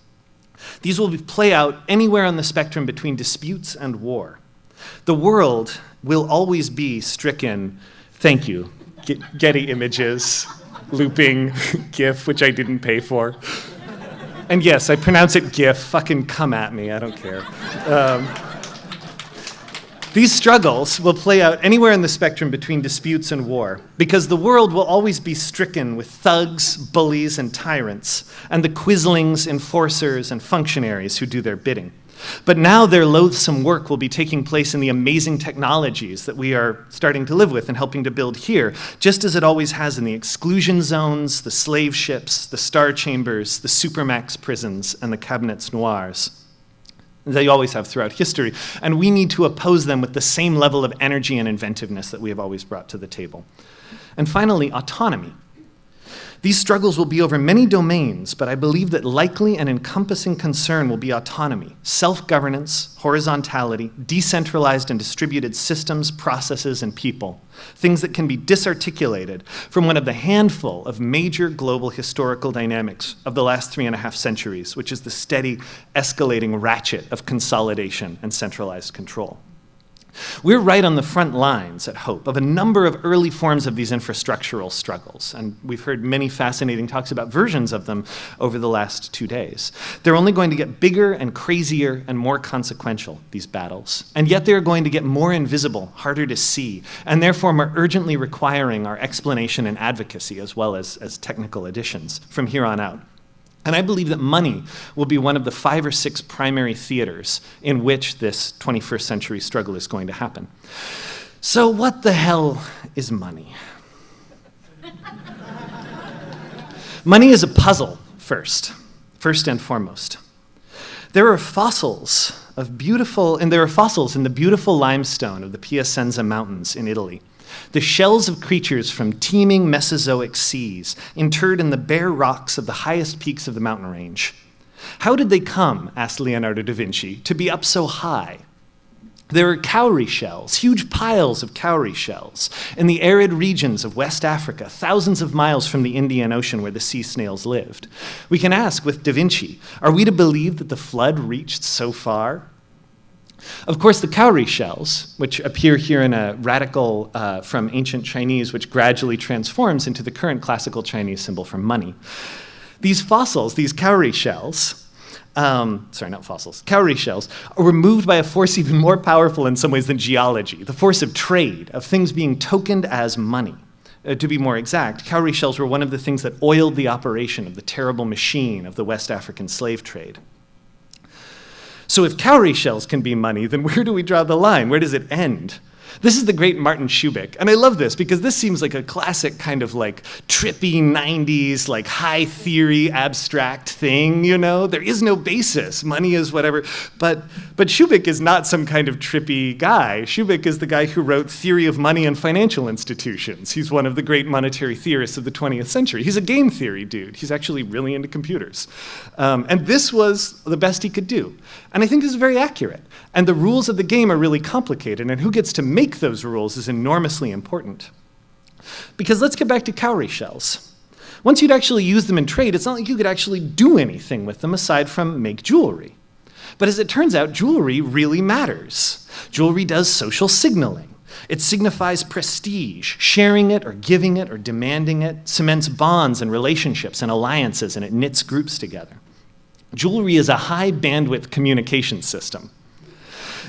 These will play out anywhere on the spectrum between disputes and war. The world will always be stricken, thank you, Getty Images, looping, GIF, which I didn't pay for. And yes, I pronounce it GIF, fucking come at me, I don't care. These struggles will play out anywhere in the spectrum between disputes and war, because the world will always be stricken with thugs, bullies, and tyrants, and the quislings, enforcers, and functionaries who do their bidding. But now their loathsome work will be taking place in the amazing technologies that we are starting to live with and helping to build here, just as it always has in the exclusion zones, the slave ships, the star chambers, the supermax prisons, and the cabinets noirs. They always have throughout history, and we need to oppose them with the same level of energy and inventiveness that we have always brought to the table. And finally, autonomy. These struggles will be over many domains, but I believe that likely an encompassing concern will be autonomy, self-governance, horizontality, decentralized and distributed systems, processes, and people, things that can be disarticulated from one of the handful of major global historical dynamics of the last 3.5 centuries, which is the steady, escalating ratchet of consolidation and centralized control. We're right on the front lines at Hope of a number of early forms of these infrastructural struggles, and we've heard many fascinating talks about versions of them over the last 2 days. They're only going to get bigger and crazier and more consequential, these battles, and yet they're going to get more invisible, harder to see, and therefore more urgently requiring our explanation and advocacy as well as technical additions from here on out. And I believe that money will be one of the 5 or 6 primary theaters in which this 21st century struggle is going to happen. So what the hell is money? Money is a puzzle, first and foremost. There are fossils in the beautiful limestone of the Piacenza Mountains in Italy. The shells of creatures from teeming Mesozoic seas, interred in the bare rocks of the highest peaks of the mountain range. How did they come, asked Leonardo da Vinci, to be up so high? There are cowrie shells, huge piles of cowrie shells, in the arid regions of West Africa, thousands of miles from the Indian Ocean where the sea snails lived. We can ask with da Vinci, are we to believe that the flood reached so far? Of course, the cowrie shells, which appear here in a radical from ancient Chinese, which gradually transforms into the current classical Chinese symbol for money. These fossils, these cowrie shells, cowrie shells, were moved by a force even more powerful in some ways than geology, the force of trade, of things being tokened as money. To be more exact, cowrie shells were one of the things that oiled the operation of the terrible machine of the West African slave trade. So if cowrie shells can be money, then where do we draw the line? Where does it end? This is the great Martin Schubeck, and I love this because this seems like a classic kind of like trippy 90s, like high theory, abstract thing, you know? There is no basis, money is whatever, but Schubeck is not some kind of trippy guy. Schubeck is the guy who wrote Theory of Money and Financial Institutions. He's one of the great monetary theorists of the 20th century. He's a game theory dude. He's actually really into computers. And this was the best he could do. And I think this is very accurate. And the rules of the game are really complicated, and who gets to make those rules is enormously important. Because let's get back to cowrie shells. Once you'd actually use them in trade, it's not like you could actually do anything with them aside from make jewelry. But as it turns out, jewelry really matters. Jewelry does social signaling. It signifies prestige. Sharing it or giving it or demanding it cements bonds and relationships and alliances, and it knits groups together. Jewelry is a high bandwidth communication system.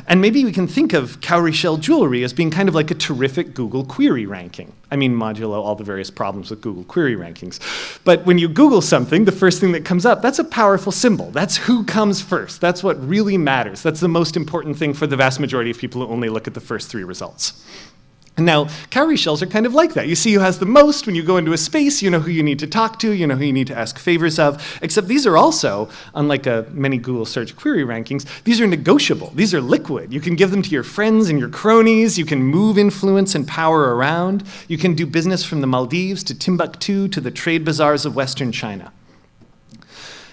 And maybe we can think of cowrie shell jewelry as being kind of like a terrific Google query ranking. I mean, modulo all the various problems with Google query rankings. But when you Google something, the first thing that comes up, that's a powerful symbol. That's who comes first. That's what really matters. That's the most important thing for the vast majority of people who only look at the first 3 results. And now, cowrie shells are kind of like that. You see who has the most. When you go into a space, you know who you need to talk to, you know who you need to ask favors of, except these are also, unlike many Google search query rankings, these are negotiable. These are liquid. You can give them to your friends and your cronies. You can move influence and power around. You can do business from the Maldives to Timbuktu to the trade bazaars of Western China.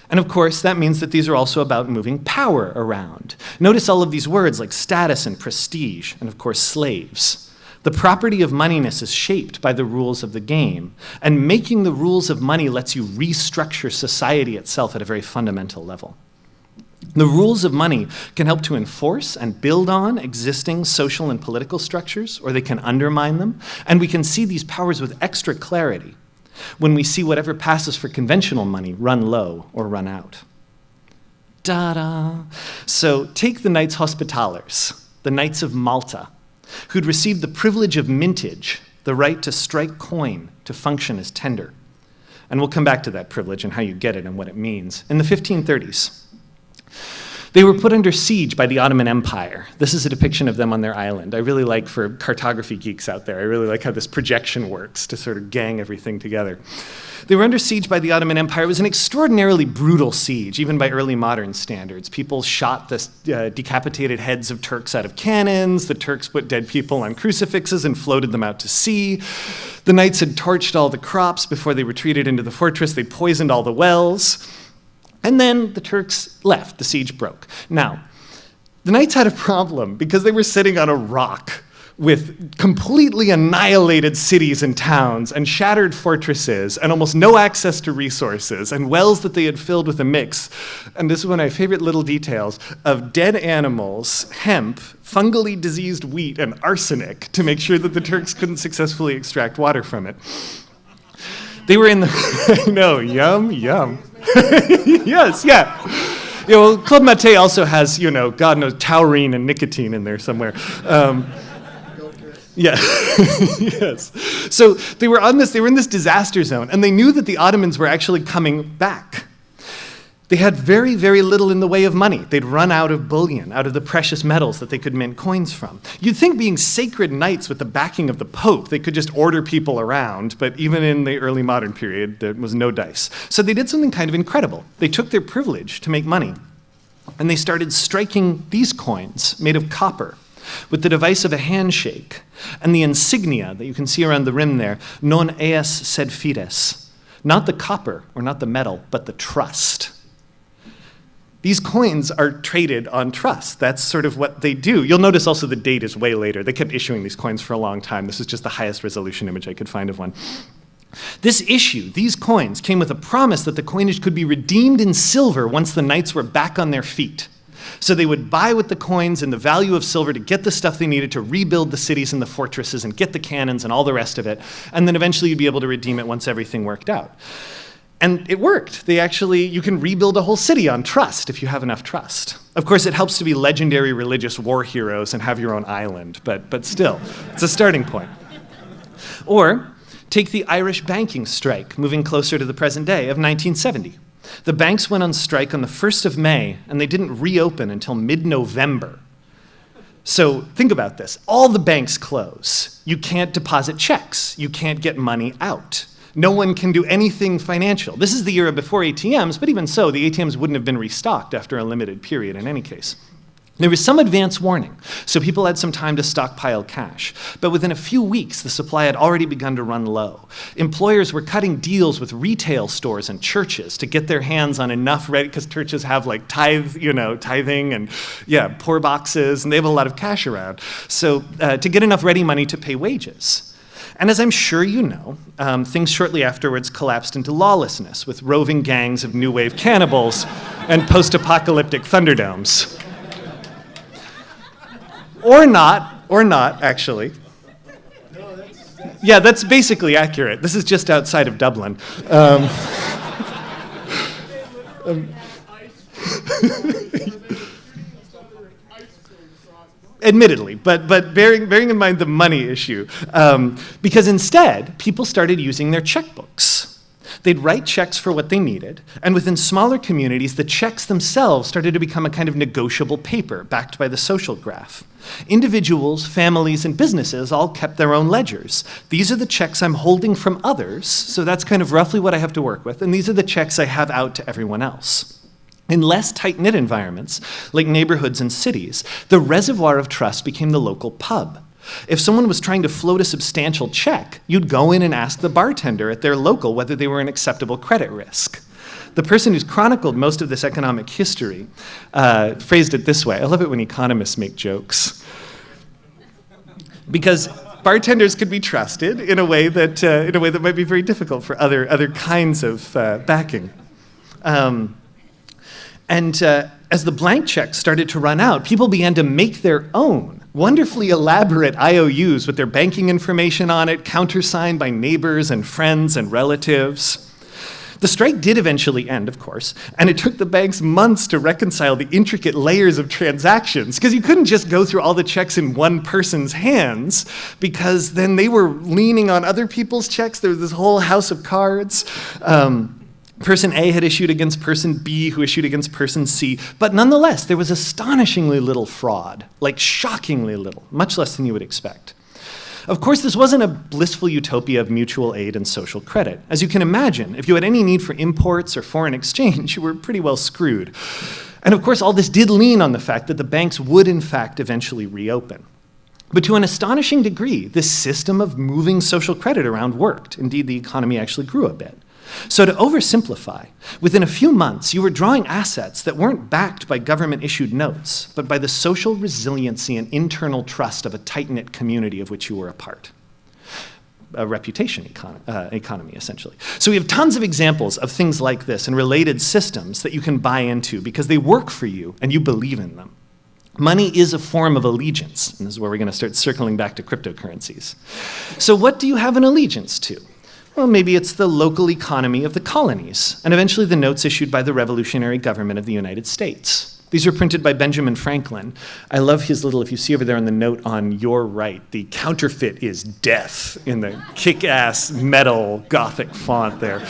And of course, that means that these are also about moving power around. Notice all of these words like status and prestige, and of course, slaves. The property of moneyness is shaped by the rules of the game, and making the rules of money lets you restructure society itself at a very fundamental level. The rules of money can help to enforce and build on existing social and political structures, or they can undermine them, and we can see these powers with extra clarity when we see whatever passes for conventional money run low or run out. Ta-da! So take the Knights Hospitallers, the Knights of Malta, who'd received the privilege of mintage, the right to strike coin to function as tender. And we'll come back to that privilege and how you get it and what it means. In the 1530s, They were put under siege by the Ottoman Empire. This is a depiction of them on their island. I really like, for cartography geeks out there, I really like how this projection works to sort of gang everything together. They were under siege by the Ottoman Empire. It was an extraordinarily brutal siege, even by early modern standards. People shot the decapitated heads of Turks out of cannons. The Turks put dead people on crucifixes and floated them out to sea. The knights had torched all the crops before they retreated into the fortress. They poisoned all the wells. And then the Turks left. The siege broke. Now, the knights had a problem because they were sitting on a rock with completely annihilated cities and towns and shattered fortresses and almost no access to resources and wells that they had filled with a mix, and this is one of my favorite little details, of dead animals, hemp, fungally diseased wheat, and arsenic to make sure that the Turks couldn't successfully extract water from it. They were in the, I know, yum, yum. Yes, yeah. Yeah, well, Club Mate also has, God knows, taurine and nicotine in there somewhere. Yeah, yes. So they were in this disaster zone, and they knew that the Ottomans were actually coming back. They had very, very little in the way of money. They'd run out of bullion, out of the precious metals that they could mint coins from. You'd think being sacred knights with the backing of the Pope, they could just order people around, but even in the early modern period, there was no dice. So they did something kind of incredible. They took their privilege to make money, and they started striking these coins made of copper with the device of a handshake and the insignia that you can see around the rim there, non eas sed fides, not the copper or not the metal, but the trust. These coins are traded on trust. That's sort of what they do. You'll notice also the date is way later. They kept issuing these coins for a long time. This is just the highest resolution image I could find of one. This issue, these coins, came with a promise that the coinage could be redeemed in silver once the knights were back on their feet. So they would buy with the coins and the value of silver to get the stuff they needed to rebuild the cities and the fortresses and get the cannons and all the rest of it. And then eventually you'd be able to redeem it once everything worked out. And it worked. You can rebuild a whole city on trust if you have enough trust. Of course, it helps to be legendary religious war heroes and have your own island, but still, it's a starting point. Or take the Irish banking strike, moving closer to the present day, of 1970. The banks went on strike on the 1st of May, and they didn't reopen until mid-November. So think about this. All the banks close. You can't deposit checks. You can't get money out. No one can do anything financial. This is the era before ATMs, but even so, the ATMs wouldn't have been restocked after a limited period in any case. There was some advance warning, so people had some time to stockpile cash. But within a few weeks, the supply had already begun to run low. Employers were cutting deals with retail stores and churches to get their hands on enough ready, because churches have like tithing and poor boxes, and they have a lot of cash around. So to get enough ready money to pay wages. And as I'm sure you know, things shortly afterwards collapsed into lawlessness with roving gangs of new wave cannibals and post-apocalyptic thunderdomes. Or not, actually. Yeah, that's basically accurate. This is just outside of Dublin. Admittedly, but bearing in mind the money issue, because instead, people started using their checkbooks. They'd write checks for what they needed, and within smaller communities, the checks themselves started to become a kind of negotiable paper backed by the social graph. Individuals, families, and businesses all kept their own ledgers. These are the checks I'm holding from others, so that's kind of roughly what I have to work with, and these are the checks I have out to everyone else. In less tight-knit environments, like neighborhoods and cities, the reservoir of trust became the local pub. If someone was trying to float a substantial check, you'd go in and ask the bartender at their local whether they were an acceptable credit risk. The person who's chronicled most of this economic history phrased it this way. I love it when economists make jokes. Because bartenders could be trusted in a way that might be very difficult for other kinds of backing. As the blank checks started to run out, people began to make their own wonderfully elaborate IOUs with their banking information on it, countersigned by neighbors and friends and relatives. The strike did eventually end, of course, and it took the banks months to reconcile the intricate layers of transactions, because you couldn't just go through all the checks in one person's hands, because then they were leaning on other people's checks. There was this whole house of cards. Person A had issued against person B, who issued against person C, but nonetheless, there was astonishingly little fraud, like shockingly little, much less than you would expect. Of course, this wasn't a blissful utopia of mutual aid and social credit. As you can imagine, if you had any need for imports or foreign exchange, you were pretty well screwed. And of course, all this did lean on the fact that the banks would, in fact, eventually reopen. But to an astonishing degree, this system of moving social credit around worked. Indeed, the economy actually grew a bit. So to oversimplify, within a few months, you were drawing assets that weren't backed by government-issued notes, but by the social resiliency and internal trust of a tight-knit community of which you were a part. A reputation economy, essentially. So we have tons of examples of things like this and related systems that you can buy into because they work for you and you believe in them. Money is a form of allegiance, and this is where we're going to start circling back to cryptocurrencies. So what do you have an allegiance to? Well, maybe it's the local economy of the colonies, and eventually the notes issued by the revolutionary government of the United States. These were printed by Benjamin Franklin. I love his little, if you see over there on the note on your right, the counterfeit is death in the kick-ass metal Gothic font there.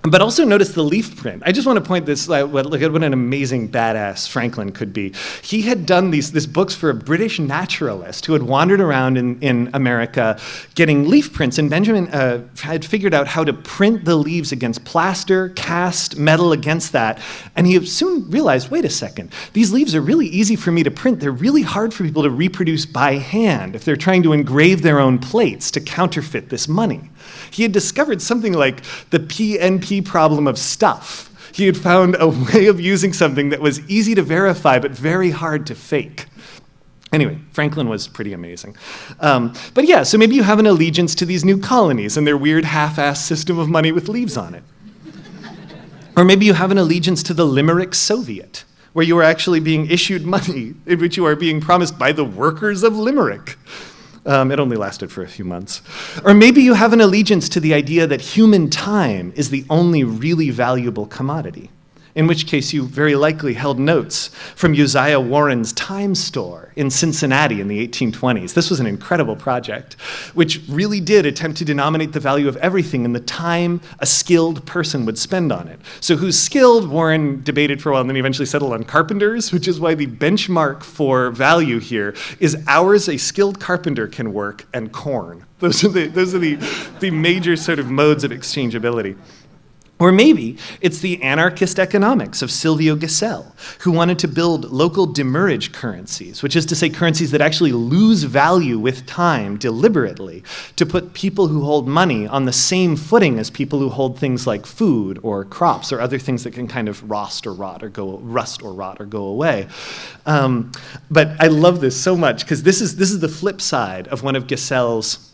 But also notice the leaf print. I just want to point this, look at what an amazing badass Franklin could be. He had done these books for a British naturalist who had wandered around in America getting leaf prints, and Benjamin had figured out how to print the leaves against plaster, cast metal against that, and he soon realized, wait a second, these leaves are really easy for me to print. They're really hard for people to reproduce by hand if they're trying to engrave their own plates to counterfeit this money. He had discovered something like the PNP problem of stuff. He had found a way of using something that was easy to verify but very hard to fake. Anyway, Franklin was pretty amazing. But yeah, so maybe you have an allegiance to these new colonies and their weird half-assed system of money with leaves on it. Or maybe you have an allegiance to the Limerick Soviet, where you are actually being issued money in which you are being promised by the workers of Limerick. It only lasted for a few months. Or maybe you have an allegiance to the idea that human time is the only really valuable commodity, in which case you very likely held notes from Uzziah Warren's Time Store in Cincinnati in the 1820s. This was an incredible project, which really did attempt to denominate the value of everything in the time a skilled person would spend on it. So who's skilled, Warren debated for a while, and then he eventually settled on carpenters, which is why the benchmark for value here is hours a skilled carpenter can work and corn. Those are the major sort of modes of exchangeability. Or maybe it's the anarchist economics of Silvio Gesell, who wanted to build local demurrage currencies, which is to say currencies that actually lose value with time deliberately to put people who hold money on the same footing as people who hold things like food or crops or other things that can kind of rust or rot or go away. But I love this so much because this is the flip side of one of Gesell's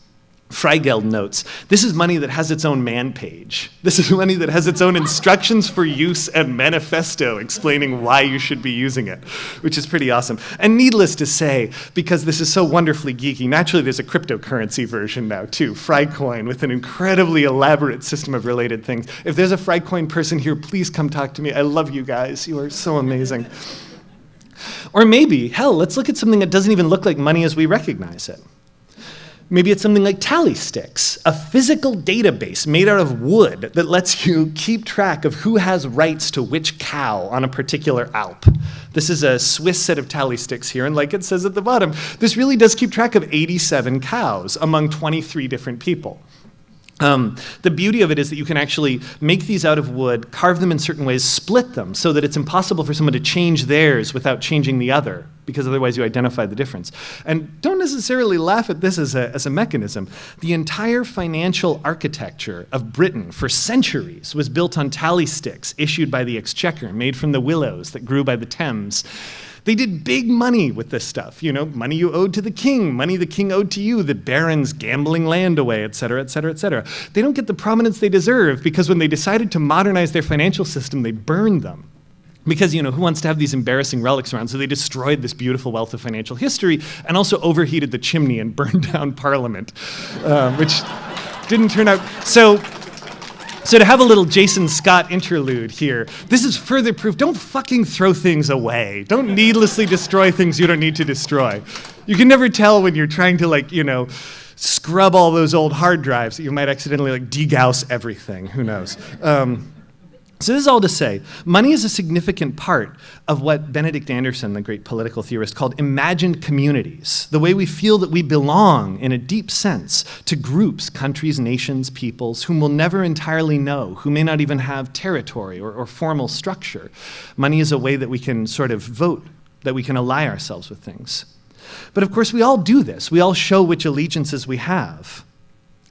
Freigeld notes. This is money that has its own man page. This is money that has its own instructions for use and manifesto explaining why you should be using it, which is pretty awesome. And needless to say, because this is so wonderfully geeky, naturally there's a cryptocurrency version now too, Frycoin, with an incredibly elaborate system of related things. If there's a Frycoin person here, please come talk to me. I love you guys. You are so amazing. Or maybe, hell, let's look at something that doesn't even look like money as we recognize it. Maybe it's something like tally sticks, a physical database made out of wood that lets you keep track of who has rights to which cow on a particular alp. This is a Swiss set of tally sticks here, and like it says at the bottom, this really does keep track of 87 cows among 23 different people. The beauty of it is that you can actually make these out of wood, carve them in certain ways, split them so that it's impossible for someone to change theirs without changing the other, because otherwise you identify the difference. And don't necessarily laugh at this as a mechanism. The entire financial architecture of Britain for centuries was built on tally sticks issued by the Exchequer, made from the willows that grew by the Thames. They did big money with this stuff, money you owed to the king, money the king owed to you, the barons gambling land away, et cetera, et cetera, et cetera. They don't get the prominence they deserve because when they decided to modernize their financial system, they burned them. Because, who wants to have these embarrassing relics around? So they destroyed this beautiful wealth of financial history and also overheated the chimney and burned down Parliament, which didn't turn out. So to have a little Jason Scott interlude here, this is further proof, don't fucking throw things away. Don't needlessly destroy things you don't need to destroy. You can never tell when you're trying to scrub all those old hard drives that you might accidentally like degauss everything. Who knows? So this is all to say, money is a significant part of what Benedict Anderson, the great political theorist, called imagined communities, the way we feel that we belong in a deep sense to groups, countries, nations, peoples, whom we'll never entirely know, who may not even have territory or formal structure. Money is a way that we can sort of vote, that we can ally ourselves with things. But of course, we all do this. We all show which allegiances we have.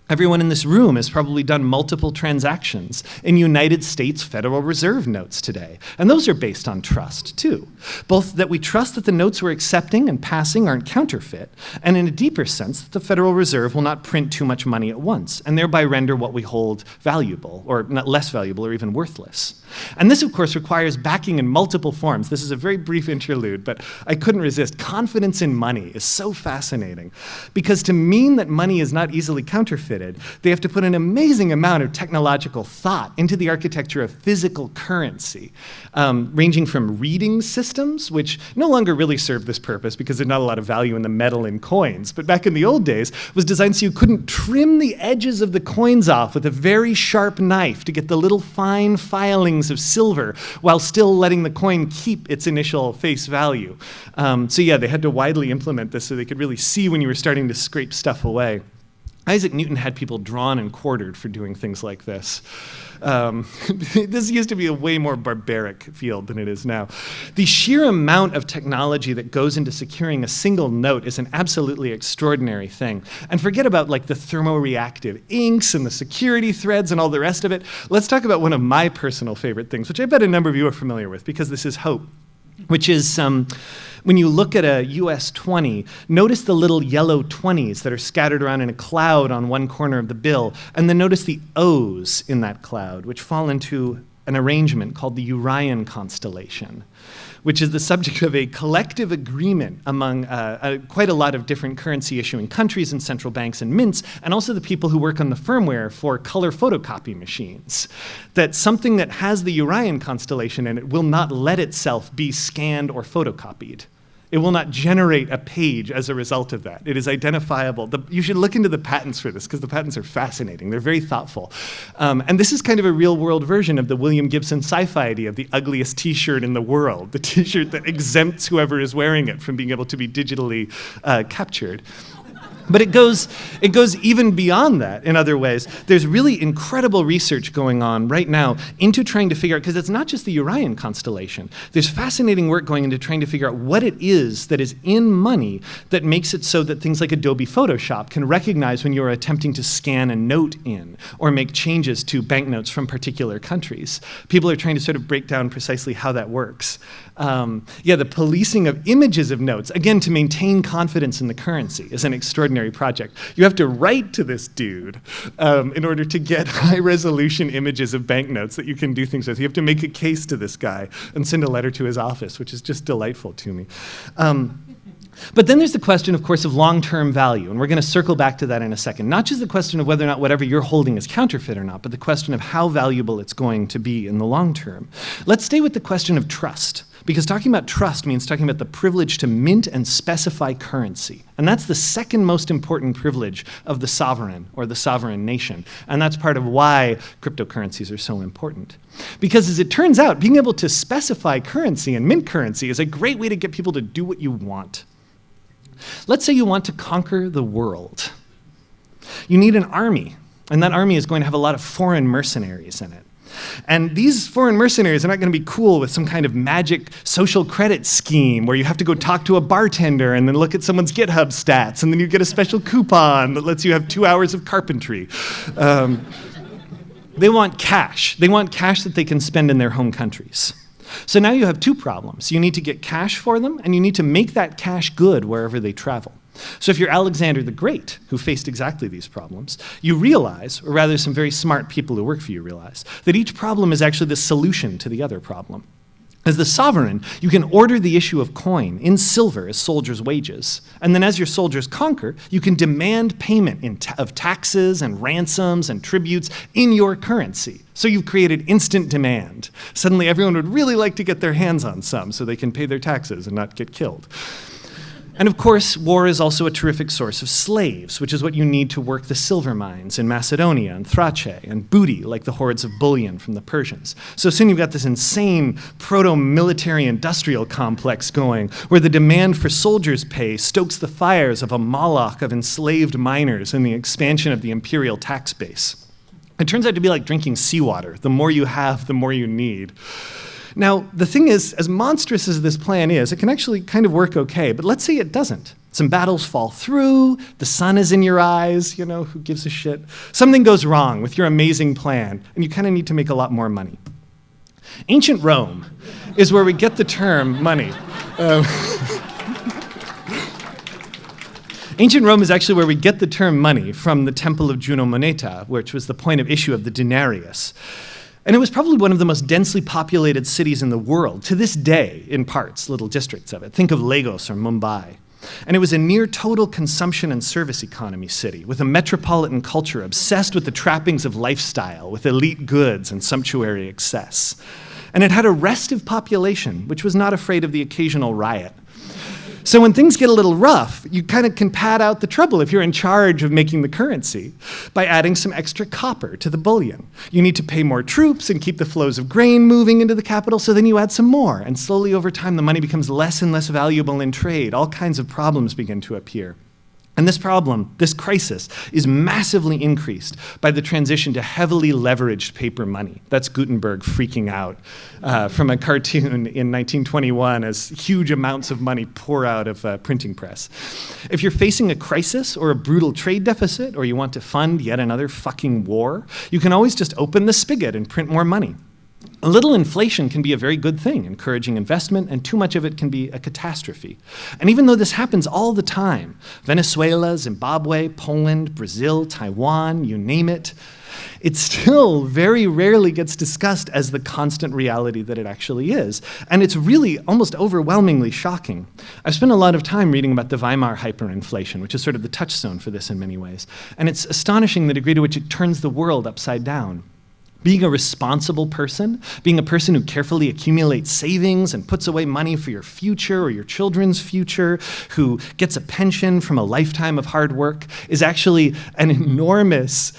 Everyone in this room has probably done multiple transactions in United States Federal Reserve notes today. And those are based on trust, too. Both that we trust that the notes we're accepting and passing aren't counterfeit, and in a deeper sense, that the Federal Reserve will not print too much money at once, and thereby render what we hold valuable, or not less valuable, or even worthless. And this, of course, requires backing in multiple forms. This is a very brief interlude, but I couldn't resist. Confidence in money is so fascinating, because to mean that money is not easily counterfeited, they have to put an amazing amount of technological thought into the architecture of physical currency, ranging from reading systems, which no longer really serve this purpose because there's not a lot of value in the metal in coins, but back in the old days was designed so you couldn't trim the edges of the coins off with a very sharp knife to get the little fine filings of silver while still letting the coin keep its initial face value. So yeah, they had to widely implement this so they could really see when you were starting to scrape stuff away. Isaac Newton had people drawn and quartered for doing things like this. This used to be a way more barbaric field than it is now. The sheer amount of technology that goes into securing a single note is an absolutely extraordinary thing. And forget about like the thermoreactive inks and the security threads and all the rest of it. Let's talk about one of my personal favorite things, which I bet a number of you are familiar with because this is hope, which is when you look at a US 20, notice the little yellow 20s that are scattered around in a cloud on one corner of the bill, and then notice the O's in that cloud, which fall into an arrangement called the Urian constellation, which is the subject of a collective agreement among quite a lot of different currency issuing countries and central banks and mints, and also the people who work on the firmware for color photocopy machines. That something that has the Urian constellation in it will not let itself be scanned or photocopied. It will not generate a page as a result of that. It is identifiable. You should look into the patents for this because the patents are fascinating. They're very thoughtful. And this is kind of a real world version of the William Gibson sci-fi idea of the ugliest t-shirt in the world, the t-shirt that exempts whoever is wearing it from being able to be digitally captured. But it goes even beyond that in other ways. There's really incredible research going on right now into trying to figure out, because it's not just the Urian constellation. There's fascinating work going into trying to figure out what it is that is in money that makes it so that things like Adobe Photoshop can recognize when you're attempting to scan a note in or make changes to banknotes from particular countries. People are trying to sort of break down precisely how that works. The policing of images of notes, again, to maintain confidence in the currency is an extraordinary project. You have to write to this dude in order to get high-resolution images of banknotes that you can do things with. You have to make a case to this guy and send a letter to his office, which is just delightful to me. But then there's the question, of course, of long-term value, and we're going to circle back to that in a second. Not just the question of whether or not whatever you're holding is counterfeit or not, but the question of how valuable it's going to be in the long term. Let's stay with the question of trust, because talking about trust means talking about the privilege to mint and specify currency. And that's the second most important privilege of the sovereign or the sovereign nation. And that's part of why cryptocurrencies are so important. Because as it turns out, being able to specify currency and mint currency is a great way to get people to do what you want. Let's say you want to conquer the world. You need an army, and that army is going to have a lot of foreign mercenaries in it. And these foreign mercenaries are not going to be cool with some kind of magic social credit scheme where you have to go talk to a bartender and then look at someone's GitHub stats, and then you get a special coupon that lets you have 2 hours of carpentry. They want cash. They want cash that they can spend in their home countries. So now you have two problems. You need to get cash for them, and you need to make that cash good wherever they travel. So if you're Alexander the Great, who faced exactly these problems, you realize, or rather some very smart people who work for you realize, that each problem is actually the solution to the other problem. As the sovereign, you can order the issue of coin in silver as soldiers' wages. And then as your soldiers conquer, you can demand payment of taxes and ransoms and tributes in your currency. So you've created instant demand. Suddenly everyone would really like to get their hands on some so they can pay their taxes and not get killed. And of course, war is also a terrific source of slaves, which is what you need to work the silver mines in Macedonia and Thrace, and booty, like the hordes of bullion from the Persians. So soon you've got this insane proto-military industrial complex going, where the demand for soldiers' pay stokes the fires of a Moloch of enslaved miners and the expansion of the imperial tax base. It turns out to be like drinking seawater. The more you have, the more you need. Now, the thing is, as monstrous as this plan is, it can actually kind of work okay, but let's say it doesn't. Some battles fall through, the sun is in your eyes, you know, who gives a shit? Something goes wrong with your amazing plan, and you kind of need to make a lot more money. Ancient Rome is where we get the term money. Ancient Rome is actually where we get the term money from the Temple of Juno Moneta, which was the point of issue of the denarius. And it was probably one of the most densely populated cities in the world, to this day, in parts, little districts of it. Think of Lagos or Mumbai. And it was a near total consumption and service economy city, with a metropolitan culture obsessed with the trappings of lifestyle, with elite goods and sumptuary excess. And it had a restive population, which was not afraid of the occasional riot. So when things get a little rough, you kind of can pad out the trouble if you're in charge of making the currency by adding some extra copper to the bullion. You need to pay more troops and keep the flows of grain moving into the capital, so then you add some more. And slowly over time, the money becomes less and less valuable in trade. All kinds of problems begin to appear. And this problem, this crisis, is massively increased by the transition to heavily leveraged paper money. That's Gutenberg freaking out from a cartoon in 1921 as huge amounts of money pour out of a printing press. If you're facing a crisis or a brutal trade deficit, or you want to fund yet another fucking war, you can always just open the spigot and print more money. A little inflation can be a very good thing, encouraging investment, and too much of it can be a catastrophe. And even though this happens all the time, Venezuela, Zimbabwe, Poland, Brazil, Taiwan, you name it, it still very rarely gets discussed as the constant reality that it actually is. And it's really almost overwhelmingly shocking. I've spent a lot of time reading about the Weimar hyperinflation, which is sort of the touchstone for this in many ways. And it's astonishing the degree to which it turns the world upside down. Being a responsible person, being a person who carefully accumulates savings and puts away money for your future or your children's future, who gets a pension from a lifetime of hard work, is actually an enormous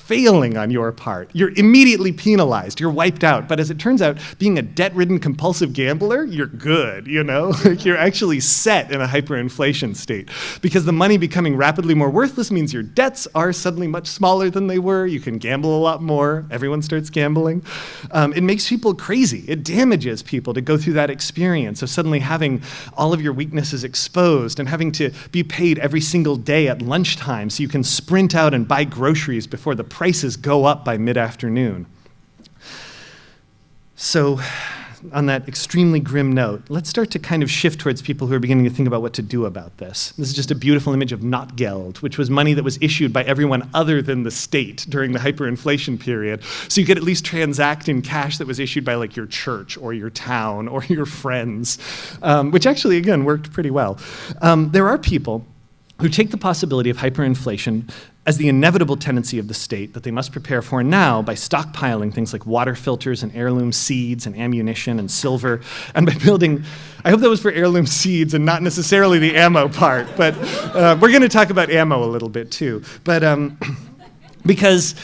failing on your part. You're immediately penalized, you're wiped out. But as it turns out, being a debt-ridden compulsive gambler, you're good, you know? You're actually set in a hyperinflation state. Because the money becoming rapidly more worthless means your debts are suddenly much smaller than they were. You can gamble a lot more. Everyone starts gambling. It makes people crazy. It damages people to go through that experience of suddenly having all of your weaknesses exposed and having to be paid every single day at lunchtime so you can sprint out and buy groceries before the prices go up by mid-afternoon. So, on that extremely grim note, let's start to kind of shift towards people who are beginning to think about what to do about this. This is just a beautiful image of Notgeld, which was money that was issued by everyone other than the state during the hyperinflation period. So you could at least transact in cash that was issued by like your church or your town or your friends, which actually, again, worked pretty well. There are people who take the possibility of hyperinflation as the inevitable tendency of the state that they must prepare for now by stockpiling things like water filters and heirloom seeds and ammunition and silver, and by building, I hope that was for heirloom seeds and not necessarily the ammo part, but we're going to talk about ammo a little bit too. But because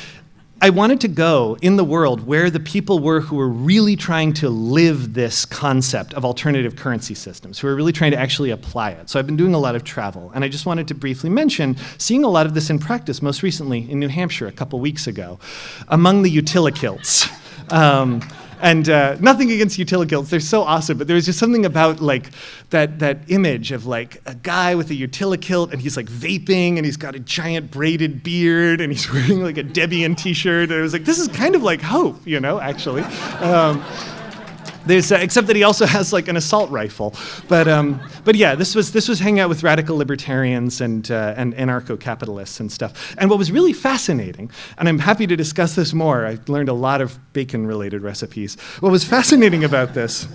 I wanted to go in the world where the people were who were really trying to live this concept of alternative currency systems, who are really trying to actually apply it. So I've been doing a lot of travel, and I just wanted to briefly mention seeing a lot of this in practice, most recently in New Hampshire a couple weeks ago, among the utilikilts. And nothing against utilikilts, they're so awesome, but there was just something about like that image of like a guy with a utilikilt and he's like vaping and he's got a giant braided beard and he's wearing like a Debian t-shirt, and it was like, this is kind of like hope, you know, actually. Except that he also has like an assault rifle, but yeah, this was hanging out with radical libertarians and anarcho-capitalists and stuff. And what was really fascinating, and I'm happy to discuss this more, I learned a lot of bacon-related recipes. What was fascinating about this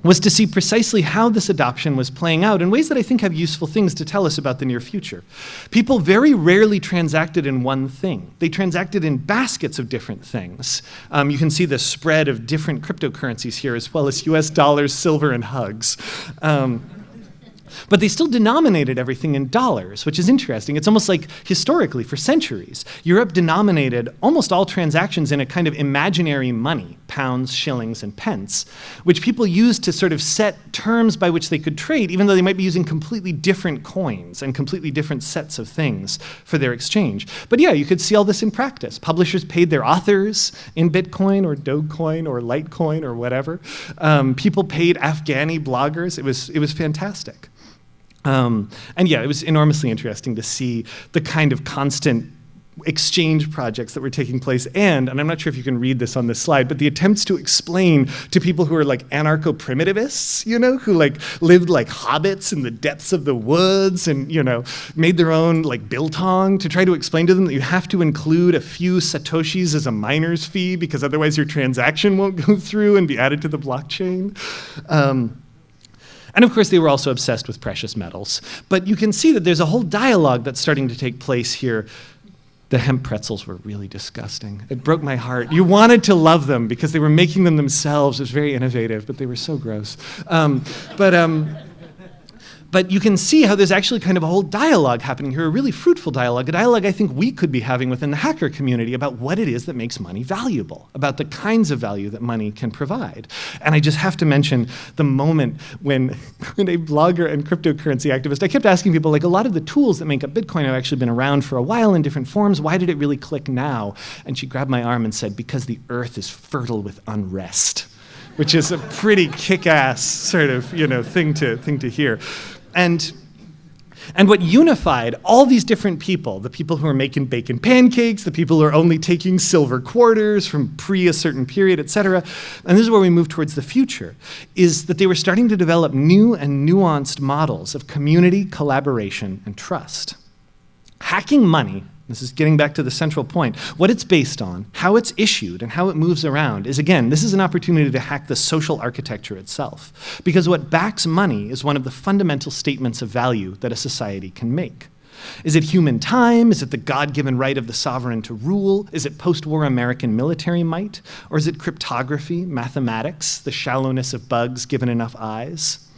was to see precisely how this adoption was playing out in ways that I think have useful things to tell us about the near future. People very rarely transacted in one thing. They transacted in baskets of different things. You can see the spread of different cryptocurrencies here, as well as US dollars, silver, and hugs. But they still denominated everything in dollars, which is interesting. It's almost like historically, for centuries, Europe denominated almost all transactions in a kind of imaginary money, pounds, shillings, and pence, which people used to sort of set terms by which they could trade, even though they might be using completely different coins and completely different sets of things for their exchange. But yeah, you could see all this in practice. Publishers paid their authors in Bitcoin or Dogecoin or Litecoin or whatever. People paid Afghani bloggers. It was fantastic. And yeah, it was enormously interesting to see the kind of constant exchange projects that were taking place, and I'm not sure if you can read this on this slide, but the attempts to explain to people who are like anarcho-primitivists, you know, who like lived like hobbits in the depths of the woods and, you know, made their own like biltong, to try to explain to them that you have to include a few satoshis as a miner's fee because otherwise your transaction won't go through and be added to the blockchain. And of course, they were also obsessed with precious metals. But you can see that there's a whole dialogue that's starting to take place here. The hemp pretzels were really disgusting. It broke my heart. You wanted to love them because they were making them themselves. It was very innovative, but they were so gross. But you can see how there's actually kind of a whole dialogue happening here, a really fruitful dialogue, a dialogue I think we could be having within the hacker community about what it is that makes money valuable, about the kinds of value that money can provide. And I just have to mention the moment when a blogger and cryptocurrency activist, I kept asking people, like, a lot of the tools that make up Bitcoin have actually been around for a while in different forms. Why did it really click now? And she grabbed my arm and said, because the earth is fertile with unrest, which is a pretty kick-ass sort of, you know, thing to hear. And what unified all these different people, the people who are making bacon pancakes, the people who are only taking silver quarters from pre a certain period, et cetera, and this is where we move towards the future, is that they were starting to develop new and nuanced models of community, collaboration, and trust. Hacking money, this is getting back to the central point, what it's based on, how it's issued, and how it moves around is, again, this is an opportunity to hack the social architecture itself. Because what backs money is one of the fundamental statements of value that a society can make. Is it human time? Is it the God-given right of the sovereign to rule? Is it post-war American military might? Or is it cryptography, mathematics, the shallowness of bugs given enough eyes?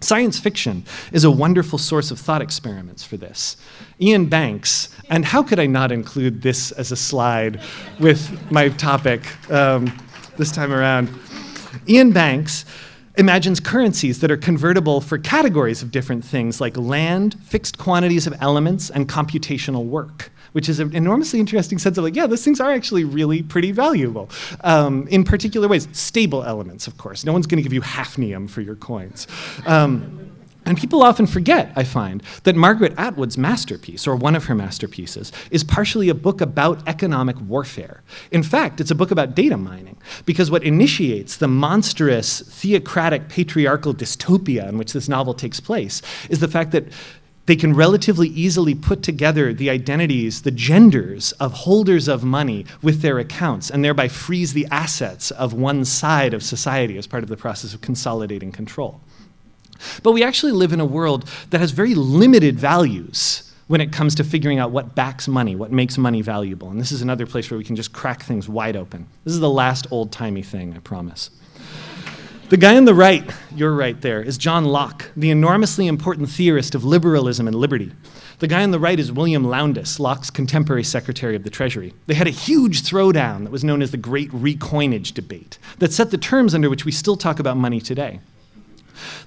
Science fiction is a wonderful source of thought experiments for this. Ian Banks, and how could I not include this as a slide with my topic this time around? Ian Banks imagines currencies that are convertible for categories of different things like land, fixed quantities of elements, and computational work, which is an enormously interesting sense of like, yeah, those things are actually really pretty valuable in particular ways. Stable elements, of course. No one's going to give you hafnium for your coins. And people often forget, I find, that Margaret Atwood's masterpiece, or one of her masterpieces, is partially a book about economic warfare. In fact, it's a book about data mining, because what initiates the monstrous, theocratic, patriarchal dystopia in which this novel takes place is the fact that they can relatively easily put together the identities, the genders of holders of money with their accounts, and thereby freeze the assets of one side of society as part of the process of consolidating control. But we actually live in a world that has very limited values when it comes to figuring out what backs money, what makes money valuable. And this is another place where we can just crack things wide open. This is the last old-timey thing, I promise. The guy on the right, you're right there, is John Locke, the enormously important theorist of liberalism and liberty. The guy on the right is William Lowndes, Locke's contemporary Secretary of the Treasury. They had a huge throwdown that was known as the Great Recoinage Debate that set the terms under which we still talk about money today.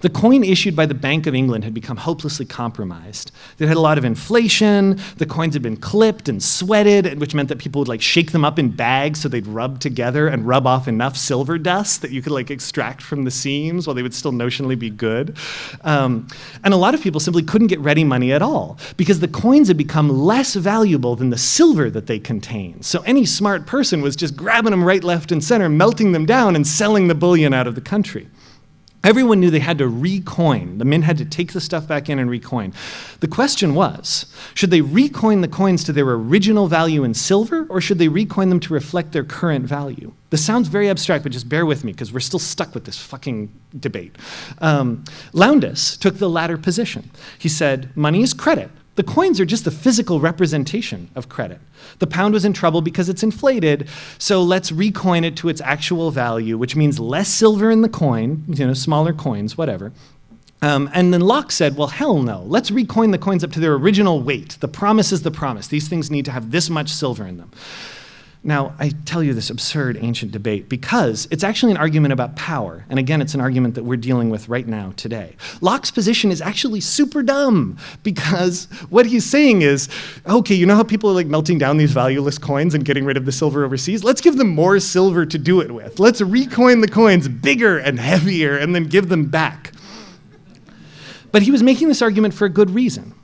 The coin issued by the Bank of England had become hopelessly compromised. It had a lot of inflation, the coins had been clipped and sweated, which meant that people would like shake them up in bags so they'd rub together and rub off enough silver dust that you could like extract from the seams while they would still notionally be good. And a lot of people simply couldn't get ready money at all because the coins had become less valuable than the silver that they contained. So any smart person was just grabbing them right, left, and center, melting them down and selling the bullion out of the country. Everyone knew they had to recoin. The mint had to take the stuff back in and recoin. The question was, should they recoin the coins to their original value in silver, or should they recoin them to reflect their current value? This sounds very abstract, but just bear with me, because we're still stuck with this fucking debate. Lowndes took the latter position. He said, money is credit. The coins are just the physical representation of credit. The pound was in trouble because it's inflated, so let's recoin it to its actual value, which means less silver in the coin, smaller coins, whatever. And then Locke said, well, hell no. Let's recoin the coins up to their original weight. The promise is the promise. These things need to have this much silver in them. Now, I tell you this absurd ancient debate because it's actually an argument about power. And again, it's an argument that we're dealing with right now, today. Locke's position is actually super dumb because what he's saying is, okay, you know how people are like melting down these valueless coins and getting rid of the silver overseas? Let's give them more silver to do it with. Let's recoin the coins bigger and heavier and then give them back. But he was making this argument for a good reason.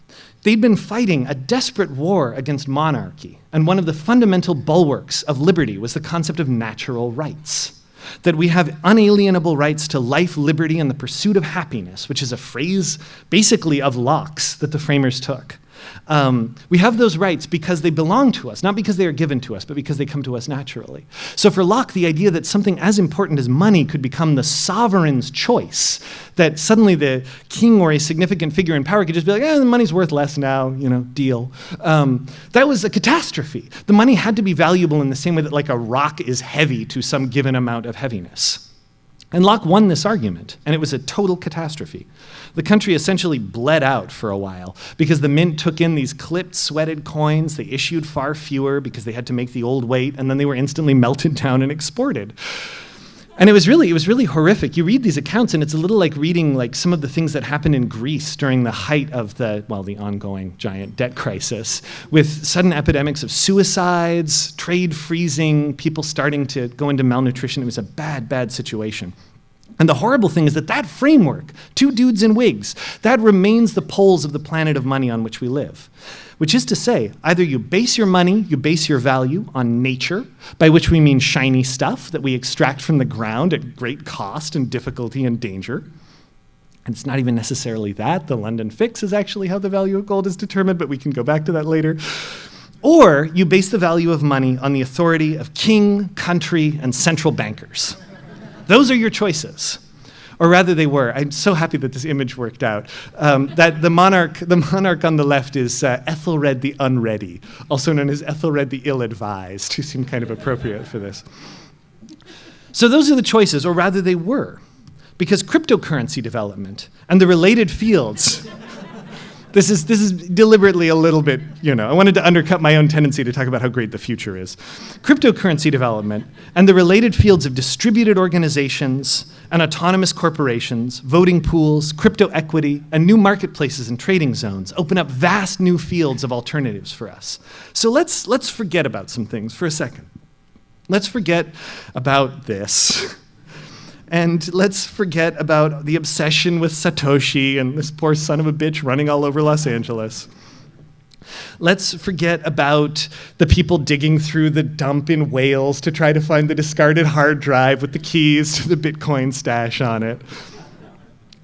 They'd been fighting a desperate war against monarchy, and one of the fundamental bulwarks of liberty was the concept of natural rights. That we have unalienable rights to life, liberty, and the pursuit of happiness, which is a phrase basically of Locke's that the framers took. We have those rights because they belong to us, not because they are given to us, but because they come to us naturally. So for Locke, the idea that something as important as money could become the sovereign's choice, that suddenly the king or a significant figure in power could just be like, the money's worth less now, deal. That was a catastrophe. The money had to be valuable in the same way that like a rock is heavy to some given amount of heaviness. And Locke won this argument, and it was a total catastrophe. The country essentially bled out for a while because the mint took in these clipped, sweated coins. They issued far fewer because they had to make the old weight, and then they were instantly melted down and exported. And it was really horrific. You read these accounts, and it's a little like reading like some of the things that happened in Greece during the height of the ongoing giant debt crisis, with sudden epidemics of suicides, trade freezing, people starting to go into malnutrition. It was a bad, bad situation. And the horrible thing is that framework, two dudes in wigs, that remains the poles of the planet of money on which we live. Which is to say, either you base your money, you base your value on nature, by which we mean shiny stuff that we extract from the ground at great cost and difficulty and danger. And it's not even necessarily that. The London Fix is actually how the value of gold is determined, but we can go back to that later. Or you base the value of money on the authority of king, country, and central bankers. Those are your choices. Or rather they were. I'm so happy that this image worked out. That the monarch on the left is Ethelred the Unready, also known as Ethelred the Ill-Advised, who seemed kind of appropriate for this. So those are the choices, or rather they were. Because cryptocurrency development and the related fields, this is deliberately a little bit, I wanted to undercut my own tendency to talk about how great the future is. Cryptocurrency development and the related fields of distributed organizations and autonomous corporations, voting pools, crypto equity, and new marketplaces and trading zones open up vast new fields of alternatives for us. So let's forget about some things for a second. Let's forget about this. And let's forget about the obsession with Satoshi and this poor son of a bitch running all over Los Angeles. Let's forget about the people digging through the dump in Wales to try to find the discarded hard drive with the keys to the Bitcoin stash on it.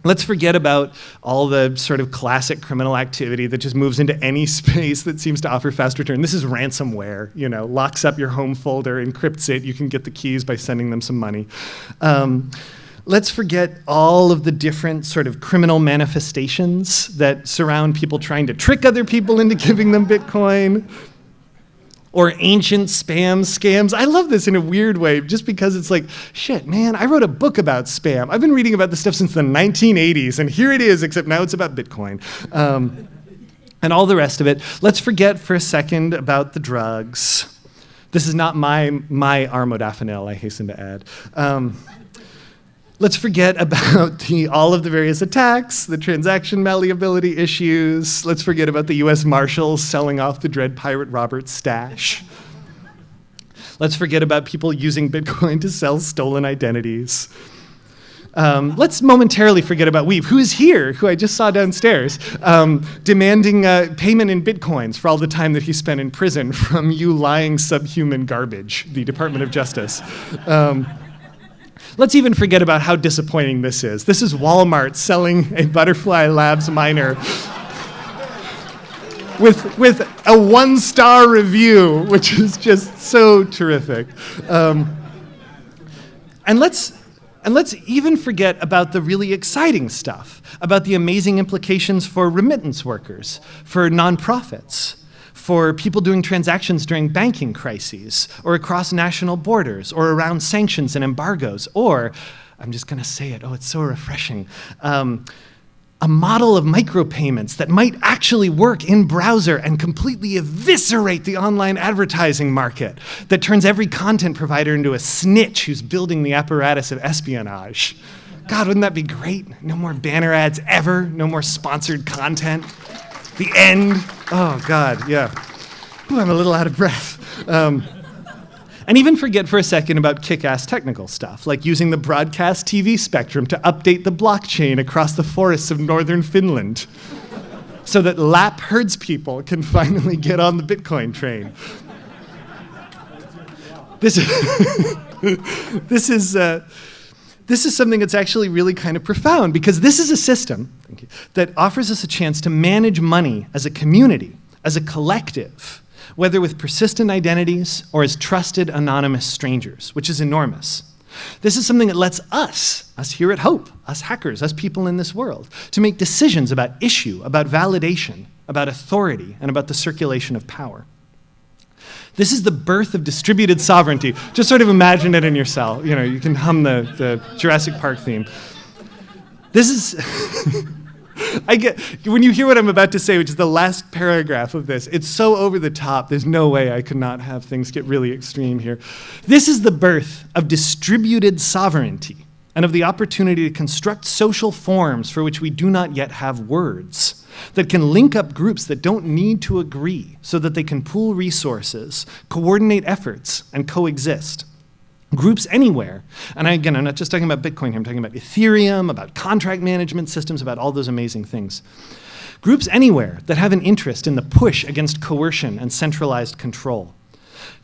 Let's forget about all the sort of classic criminal activity that just moves into any space that seems to offer fast return. This is ransomware, locks up your home folder, encrypts it. You can get the keys by sending them some money. Let's forget all of the different sort of criminal manifestations that surround people trying to trick other people into giving them Bitcoin. Or ancient spam scams. I love this in a weird way, just because it's like, shit, man, I wrote a book about spam. I've been reading about this stuff since the 1980s, and here it is, except now it's about Bitcoin. And all the rest of it. Let's forget for a second about the drugs. This is not my armodafinil, I hasten to add. Let's forget about all of the various attacks, the transaction malleability issues. Let's forget about the US Marshals selling off the Dread Pirate Roberts stash. Let's forget about people using Bitcoin to sell stolen identities. Let's momentarily forget about Weave, who is here, who I just saw downstairs, demanding payment in Bitcoins for all the time that he spent in prison from you lying subhuman garbage, the Department of Justice. Let's even forget about how disappointing this is. This is Walmart selling a Butterfly Labs miner with a 1-star review, which is just so terrific. And let's even forget about the really exciting stuff, about the amazing implications for remittance workers, for nonprofits, for people doing transactions during banking crises, or across national borders, or around sanctions and embargoes, or, I'm just gonna say it, it's so refreshing, a model of micropayments that might actually work in browser and completely eviscerate the online advertising market, that turns every content provider into a snitch who's building the apparatus of espionage. God, wouldn't that be great? No more banner ads ever, no more sponsored content. The end. Oh, God, yeah. Ooh, I'm a little out of breath. And even forget for a second about kick-ass technical stuff, like using the broadcast TV spectrum to update the blockchain across the forests of northern Finland so that Lapp herdspeople can finally get on the Bitcoin train. This is something that's actually really kind of profound, because this is a system that offers us a chance to manage money as a community, as a collective, whether with persistent identities or as trusted anonymous strangers, which is enormous. This is something that lets us here at Hope, us hackers, us people in this world, to make decisions about issue, about validation, about authority, and about the circulation of power. This is the birth of distributed sovereignty. Just sort of imagine it in yourself. You know, you can hum the Jurassic Park theme. This is... when you hear what I'm about to say, which is the last paragraph of this, it's so over the top, there's no way I could not have things get really extreme here. This is the birth of distributed sovereignty and of the opportunity to construct social forms for which we do not yet have words, that can link up groups that don't need to agree so that they can pool resources, coordinate efforts, and coexist. Groups anywhere, and again, I'm not just talking about Bitcoin here, I'm talking about Ethereum, about contract management systems, about all those amazing things. Groups anywhere that have an interest in the push against coercion and centralized control.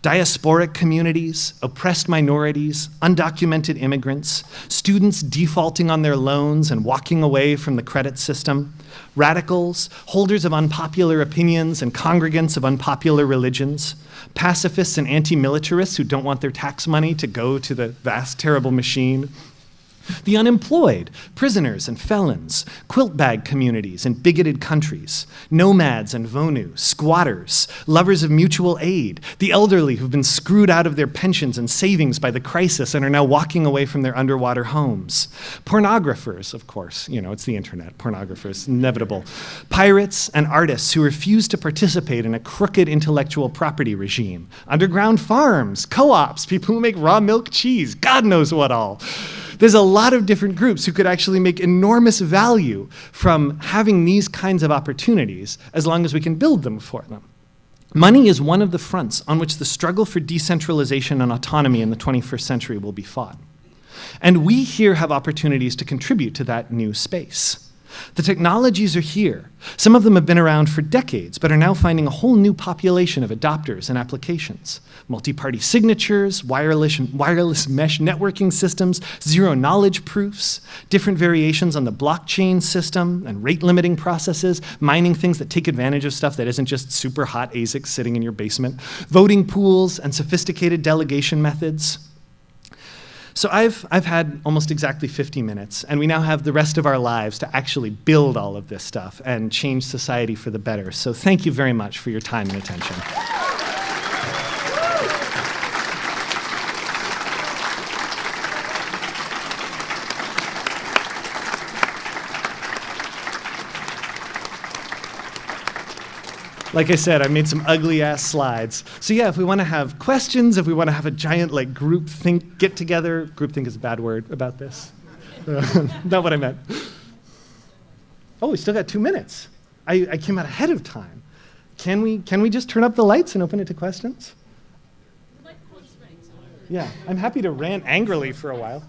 Diasporic communities, oppressed minorities, undocumented immigrants, students defaulting on their loans and walking away from the credit system, radicals, holders of unpopular opinions and congregants of unpopular religions, pacifists and anti-militarists who don't want their tax money to go to the vast, terrible machine, the unemployed, prisoners and felons, quilt bag communities in bigoted countries, nomads and vonu, squatters, lovers of mutual aid, the elderly who've been screwed out of their pensions and savings by the crisis and are now walking away from their underwater homes, pornographers, of course, you know, it's the internet, pornographers, inevitable, pirates and artists who refuse to participate in a crooked intellectual property regime, underground farms, co-ops, people who make raw milk cheese, God knows what all. There's a lot of different groups who could actually make enormous value from having these kinds of opportunities as long as we can build them for them. Money is one of the fronts on which the struggle for decentralization and autonomy in the 21st century will be fought. And we here have opportunities to contribute to that new space. The technologies are here. Some of them have been around for decades, but are now finding a whole new population of adopters and applications. Multi-party signatures, wireless mesh networking systems, zero-knowledge proofs, different variations on the blockchain system, and rate-limiting processes, mining things that take advantage of stuff that isn't just super hot ASICs sitting in your basement, voting pools, and sophisticated delegation methods. So I've had almost exactly 50 minutes, and we now have the rest of our lives to actually build all of this stuff and change society for the better. So thank you very much for your time and attention. Like I said, I made some ugly-ass slides. So yeah, if we want to have questions, if we want to have a giant like group think get-together, group think is a bad word about this. Not what I meant. Oh, we still got 2 minutes. I came out ahead of time. Can we just turn up the lights and open it to questions? Yeah, I'm happy to rant angrily for a while.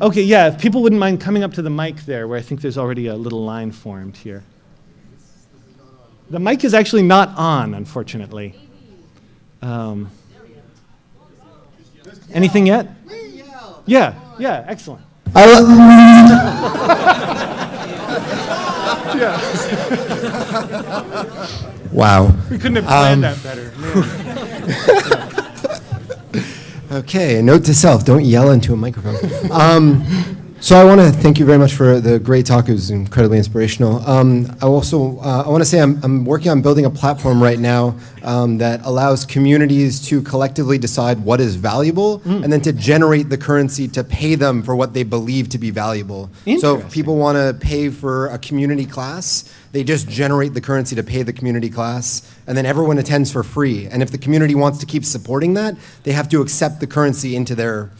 Okay, yeah, if people wouldn't mind coming up to the mic there, where I think there's already a little line formed here. The mic is actually not on, unfortunately. Anything yet? Yeah, excellent. Wow. We couldn't have planned that better. Okay, a note to self, don't yell into a microphone. So I want to thank you very much for the great talk. It was incredibly inspirational. I also I want to say I'm working on building a platform right now that allows communities to collectively decide what is valuable and then to generate the currency to pay them for what they believe to be valuable. So if Interesting. people want to pay for a community class, they just generate the currency to pay the community class, and then everyone attends for free. And if the community wants to keep supporting that, they have to accept the currency into their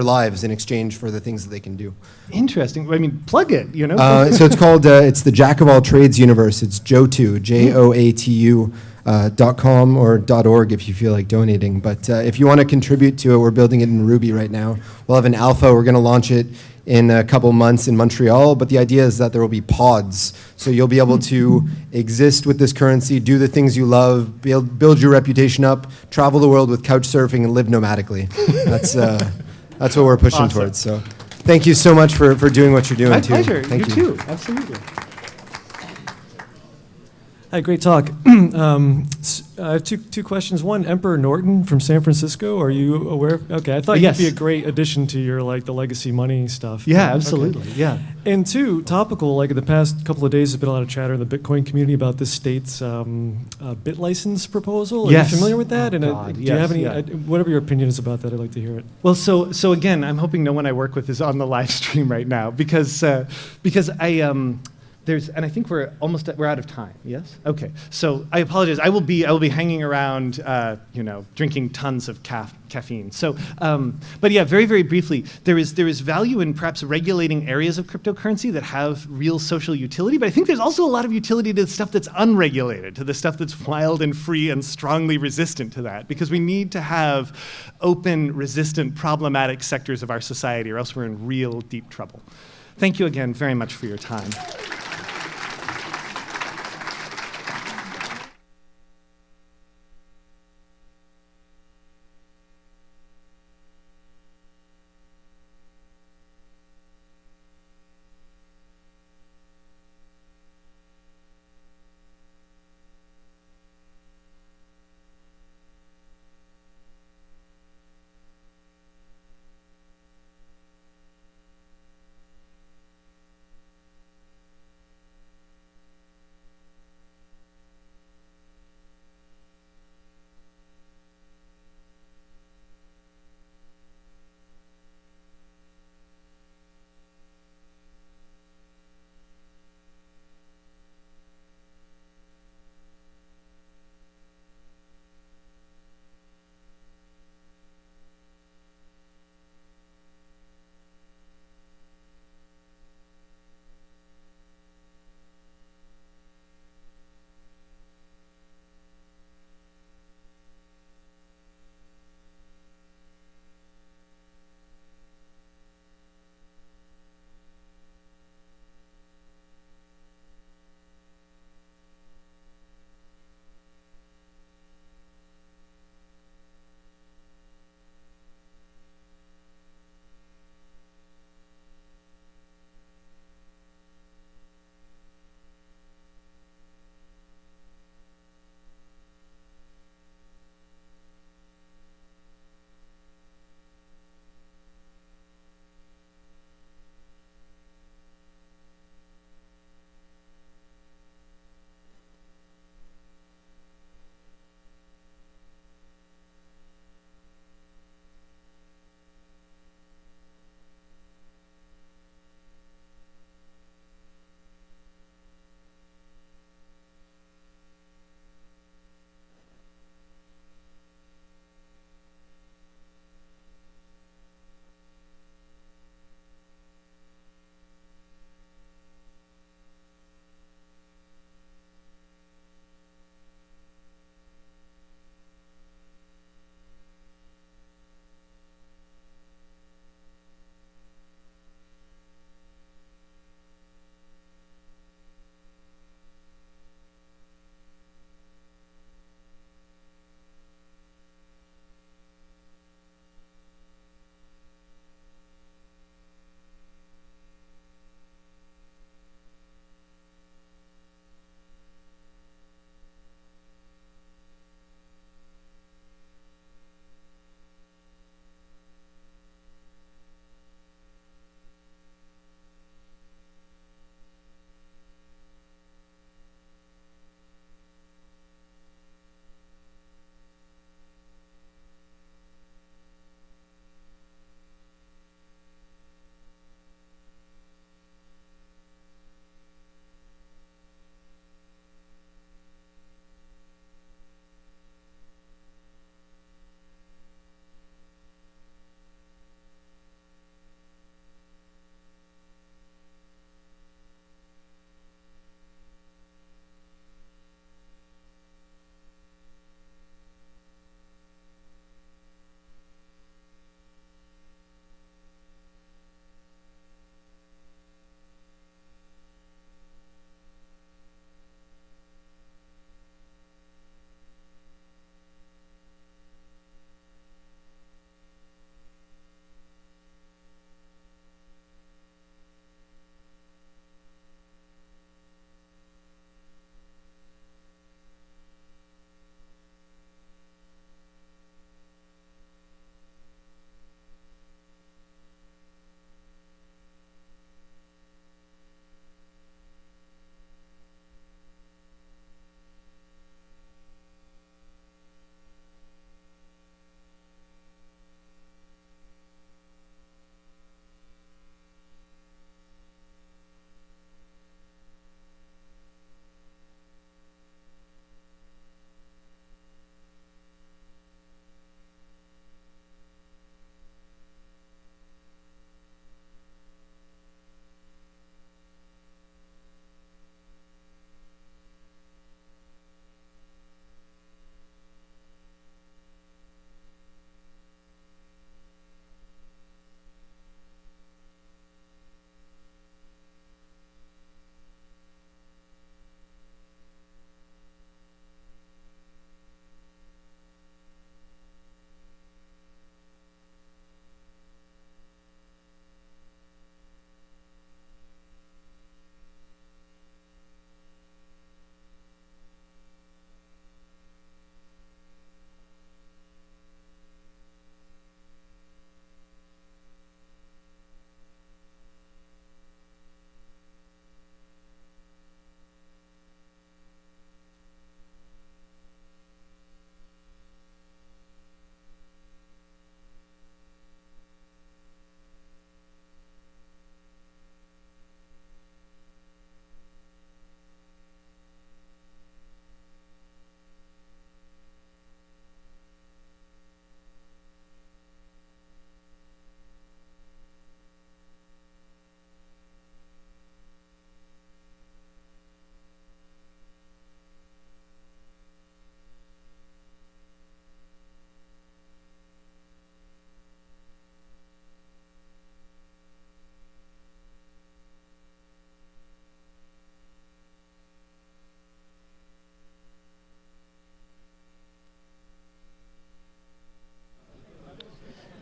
lives in exchange for the things that they can do. Interesting. I mean, plug it, you know? So it's called, it's the Jack of All Trades universe. It's Joatu, Joatu, .com or .org if you feel like donating. But if you want to contribute to it, we're building it in Ruby right now. We'll have an alpha. We're going to launch it in a couple months in Montreal. But the idea is that there will be pods. So you'll be able to exist with this currency, do the things you love, build your reputation up, travel the world with couch surfing, and live nomadically. That's what we're pushing Awesome. towards. So thank you so much for doing what you're doing, My too. pleasure. Thank you too. Absolutely. Hi, great talk. I have two questions. One, Emperor Norton from San Francisco. Are you aware? Okay, I thought Yes. you'd be a great addition to your the legacy money stuff. Yeah, Okay. absolutely. Yeah. And two, topical. Like in the past couple of days, there's been a lot of chatter in the Bitcoin community about this state's bit license proposal. Are Yes. you familiar with that? Oh, and God, do you have yes, any? yeah. Whatever your opinion is about that, I'd like to hear it. Well, so again, I'm hoping no one I work with is on the live stream right now because I there's, and I think we're out of time. Yes. Okay. So I apologize. I will be hanging around, drinking tons of caffeine. So, but yeah, very very briefly, there is value in perhaps regulating areas of cryptocurrency that have real social utility. But I think there's also a lot of utility to the stuff that's unregulated, to the stuff that's wild and free and strongly resistant to that, because we need to have open, resistant, problematic sectors of our society, or else we're in real deep trouble. Thank you again very much for your time.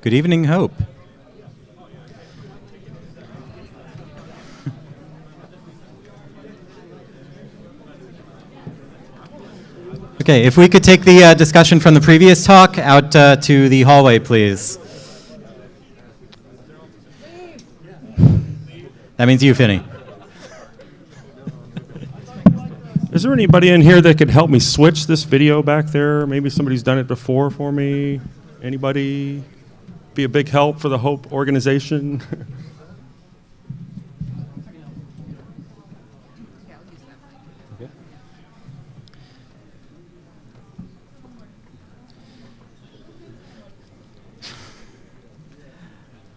Good evening, Hope. Okay, if we could take the discussion from the previous talk out to the hallway, please. That means you, Finney. Is there anybody in here that could help me switch this video back there? Maybe somebody's done it before for me. Anybody? Be a big help for the Hope organization.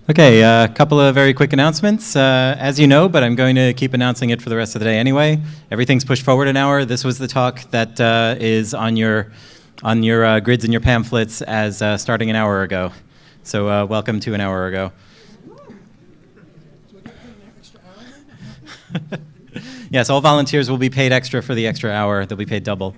Okay, a couple of very quick announcements. As you know, but I'm going to keep announcing it for the rest of the day anyway, everything's pushed forward an hour. This was the talk that is on your grids and your pamphlets as starting an hour ago. So welcome to an hour ago. Yes, all volunteers will be paid extra for the extra hour. They'll be paid double.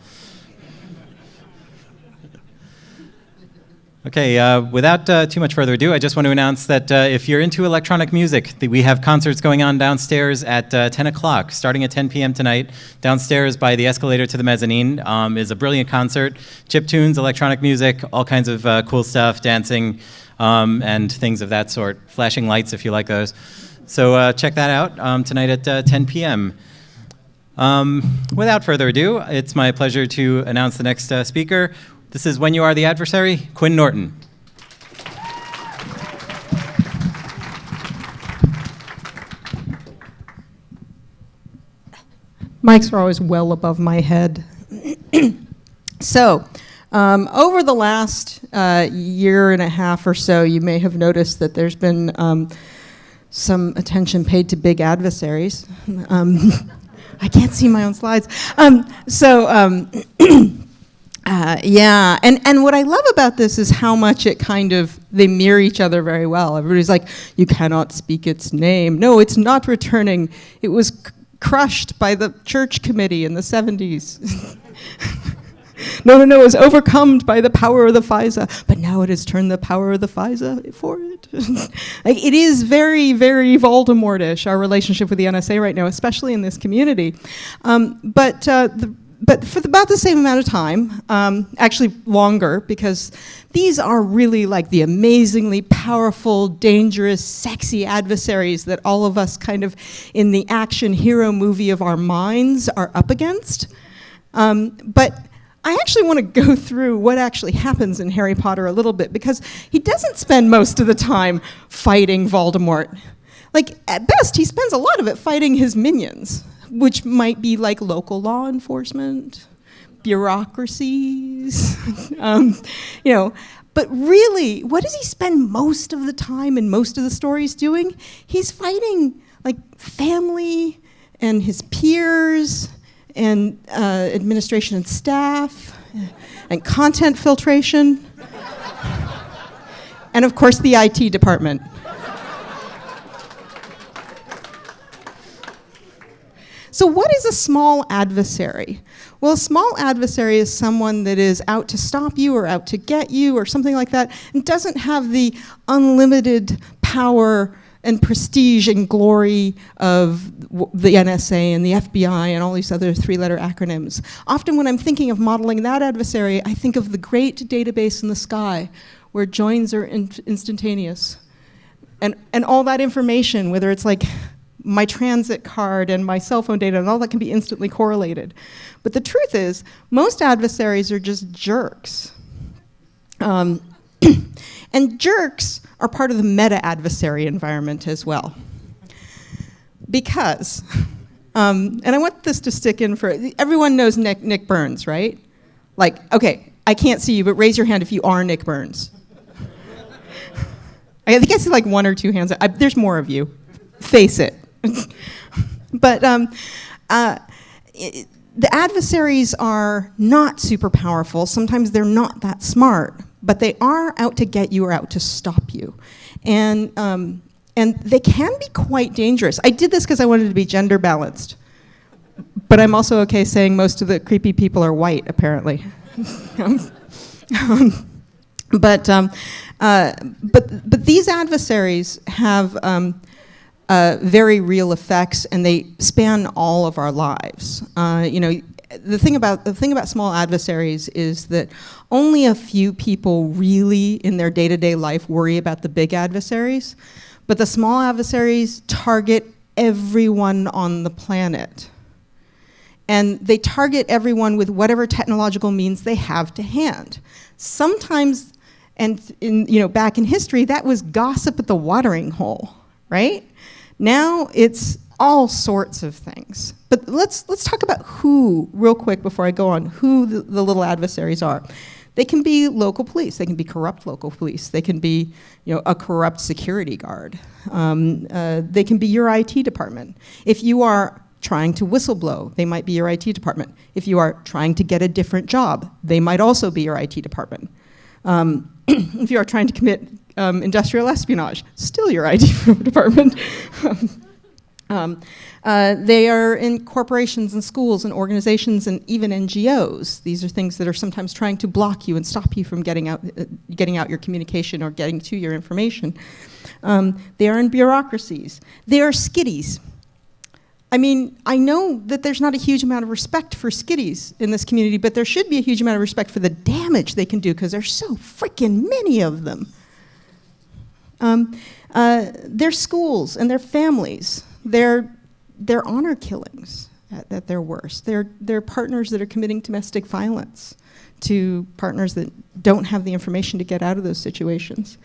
Okay, without too much further ado, I just want to announce that if you're into electronic music, we have concerts going on downstairs at 10 o'clock, starting at 10 p.m. tonight. Downstairs by the escalator to the mezzanine is a brilliant concert. Chiptunes, electronic music, all kinds of cool stuff, dancing, and things of that sort. Flashing lights if you like those. So check that out tonight at 10 p.m. Without further ado, it's my pleasure to announce the next speaker. This is When You Are the Adversary, Quinn Norton. Mics are always well above my head. So, over the last year and a half or so, you may have noticed that there's been some attention paid to big adversaries. I can't see my own slides. Yeah, and what I love about this is how much they mirror each other very well. Everybody's like, you cannot speak its name. No, it's not returning. It was crushed by the church committee in the 70s. No, it was overcome by the power of the FISA, but now it has turned the power of the FISA for it. Like, it is very, very Voldemort-ish, our relationship with the NSA right now, especially in this community. But for about the same amount of time, actually longer, because these are really like the amazingly powerful, dangerous, sexy adversaries that all of us kind of in the action hero movie of our minds are up against. But I actually want to go through what actually happens in Harry Potter a little bit, because he doesn't spend most of the time fighting Voldemort. Like, at best, he spends a lot of it fighting his minions, which might be like local law enforcement, bureaucracies, But really, what does he spend most of the time in most of the stories doing? He's fighting like family and his peers and administration and staff and content filtration and of course the IT department. So what is a small adversary? Well, a small adversary is someone that is out to stop you or out to get you or something like that, and doesn't have the unlimited power and prestige and glory of the NSA and the FBI and all these other three-letter acronyms. Often when I'm thinking of modeling that adversary, I think of the great database in the sky where joins are instantaneous. And all that information, whether it's like my transit card and my cell phone data, and all that can be instantly correlated. But the truth is, most adversaries are just jerks. And jerks are part of the meta-adversary environment as well. Because, and I want this to stick in for, everyone knows Nick Burns, right? Like, okay, I can't see you, but raise your hand if you are Nick Burns. I think I see like one or two hands. There's more of you. Face it. But the adversaries are not super powerful. Sometimes they're not that smart, but they are out to get you or out to stop you. And they can be quite dangerous. I did this because I wanted to be gender balanced. But I'm also okay saying most of the creepy people are white, apparently. But these adversaries have very real effects, and they span all of our lives. The thing about small adversaries is that only a few people really in their day-to-day life worry about the big adversaries, but the small adversaries target everyone on the planet. And they target everyone with whatever technological means they have to hand. Sometimes, and back in history, that was gossip at the watering hole, right? Now it's all sorts of things. But let's talk about who, real quick before I go on, who the little adversaries are. They can be local police. They can be corrupt local police. They can be a corrupt security guard. They can be your IT department. If you are trying to whistleblow, they might be your IT department. If you are trying to get a different job, they might also be your IT department. If you are trying to commit industrial espionage, still your IT department. They are in corporations and schools and organizations and even NGOs. These are things that are sometimes trying to block you and stop you from getting out your communication or getting to your information. They are in bureaucracies. They are skitties. I mean, I know that there's not a huge amount of respect for skitties in this community, but there should be a huge amount of respect for the damage they can do because there's so freaking many of them. Their schools and their families. They're honor killings at their worst. They're partners that are committing domestic violence to partners that don't have the information to get out of those situations.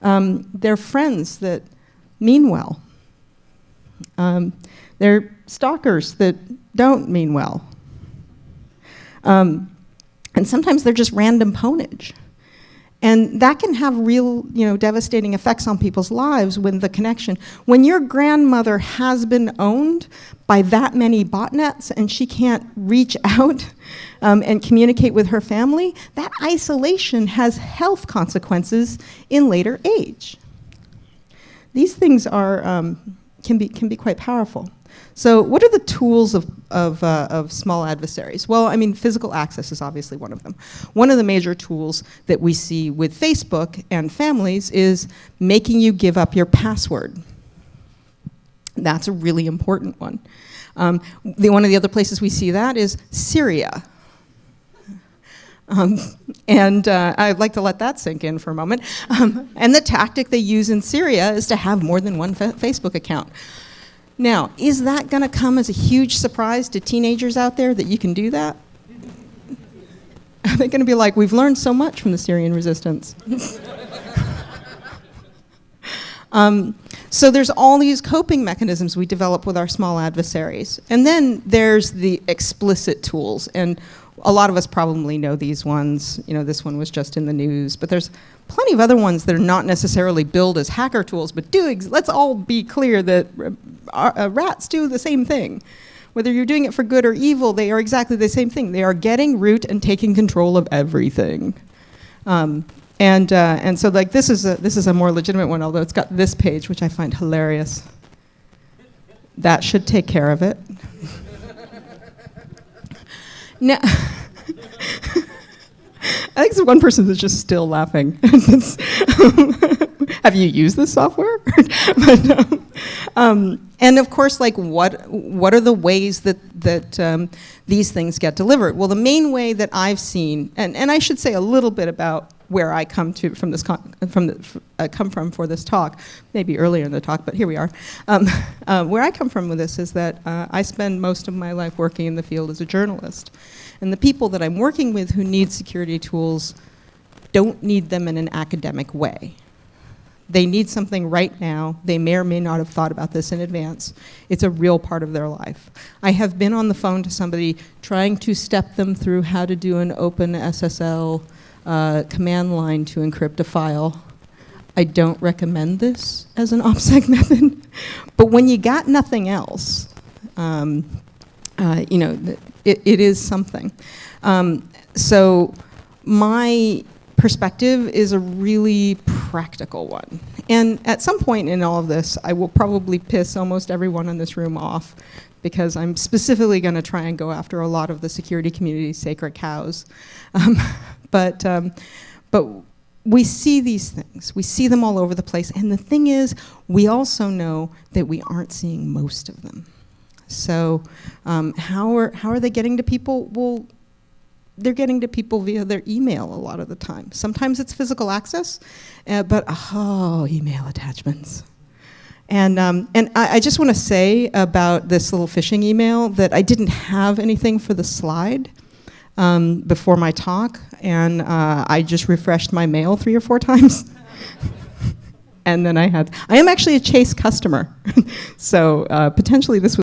They're friends that mean well. They're stalkers that don't mean well. And sometimes they're just random ponage. And that can have real, devastating effects on people's lives when your grandmother has been owned by that many botnets and she can't reach out and communicate with her family, that isolation has health consequences in later age. These things can be quite powerful. So what are the tools of small adversaries? Well, I mean, physical access is obviously one of them. One of the major tools that we see with Facebook and families is making you give up your password. That's a really important one. One of the other places we see that is Syria. I'd like to let that sink in for a moment. And the tactic they use in Syria is to have more than one Facebook account. Now, is that going to come as a huge surprise to teenagers out there that you can do that? Are they going to be like, we've learned so much from the Syrian resistance? So there's all these coping mechanisms we develop with our small adversaries. And then there's the explicit tools. And a lot of us probably know these ones. This one was just in the news. But there's plenty of other ones that are not necessarily billed as hacker tools, but let's all be clear that rats do the same thing. Whether you're doing it for good or evil, they are exactly the same thing. They are getting root and taking control of everything. And so this is a more legitimate one, although it's got this page, which I find hilarious. That should take care of it. Now, I think there's one person that's just still laughing. Have you used this software? And of course, what are the ways that these things get delivered? Well, the main way that I've seen, and I should say a little bit about where I come from for this talk, maybe earlier in the talk, but here we are. Where I come from with this is that I spend most of my life working in the field as a journalist. And the people that I'm working with who need security tools don't need them in an academic way. They need something right now. They may or may not have thought about this in advance. It's a real part of their life. I have been on the phone to somebody trying to step them through how to do an open SSL command line to encrypt a file. I don't recommend this as an OPSEC method, but when you got nothing else, it is something. So my perspective is a really practical one. And at some point in all of this, I will probably piss almost everyone in this room off because I'm specifically going to try and go after a lot of the security community's sacred cows. But we see these things. We see them all over the place. And the thing is, we also know that we aren't seeing most of them. So how are they getting to people? Well, they're getting to people via their email a lot of the time. Sometimes it's physical access, but email attachments. And I just want to say about this little phishing email that I didn't have anything for the slide before my talk, and I just refreshed my mail 3 or 4 times. And then I am actually a Chase customer, so potentially this was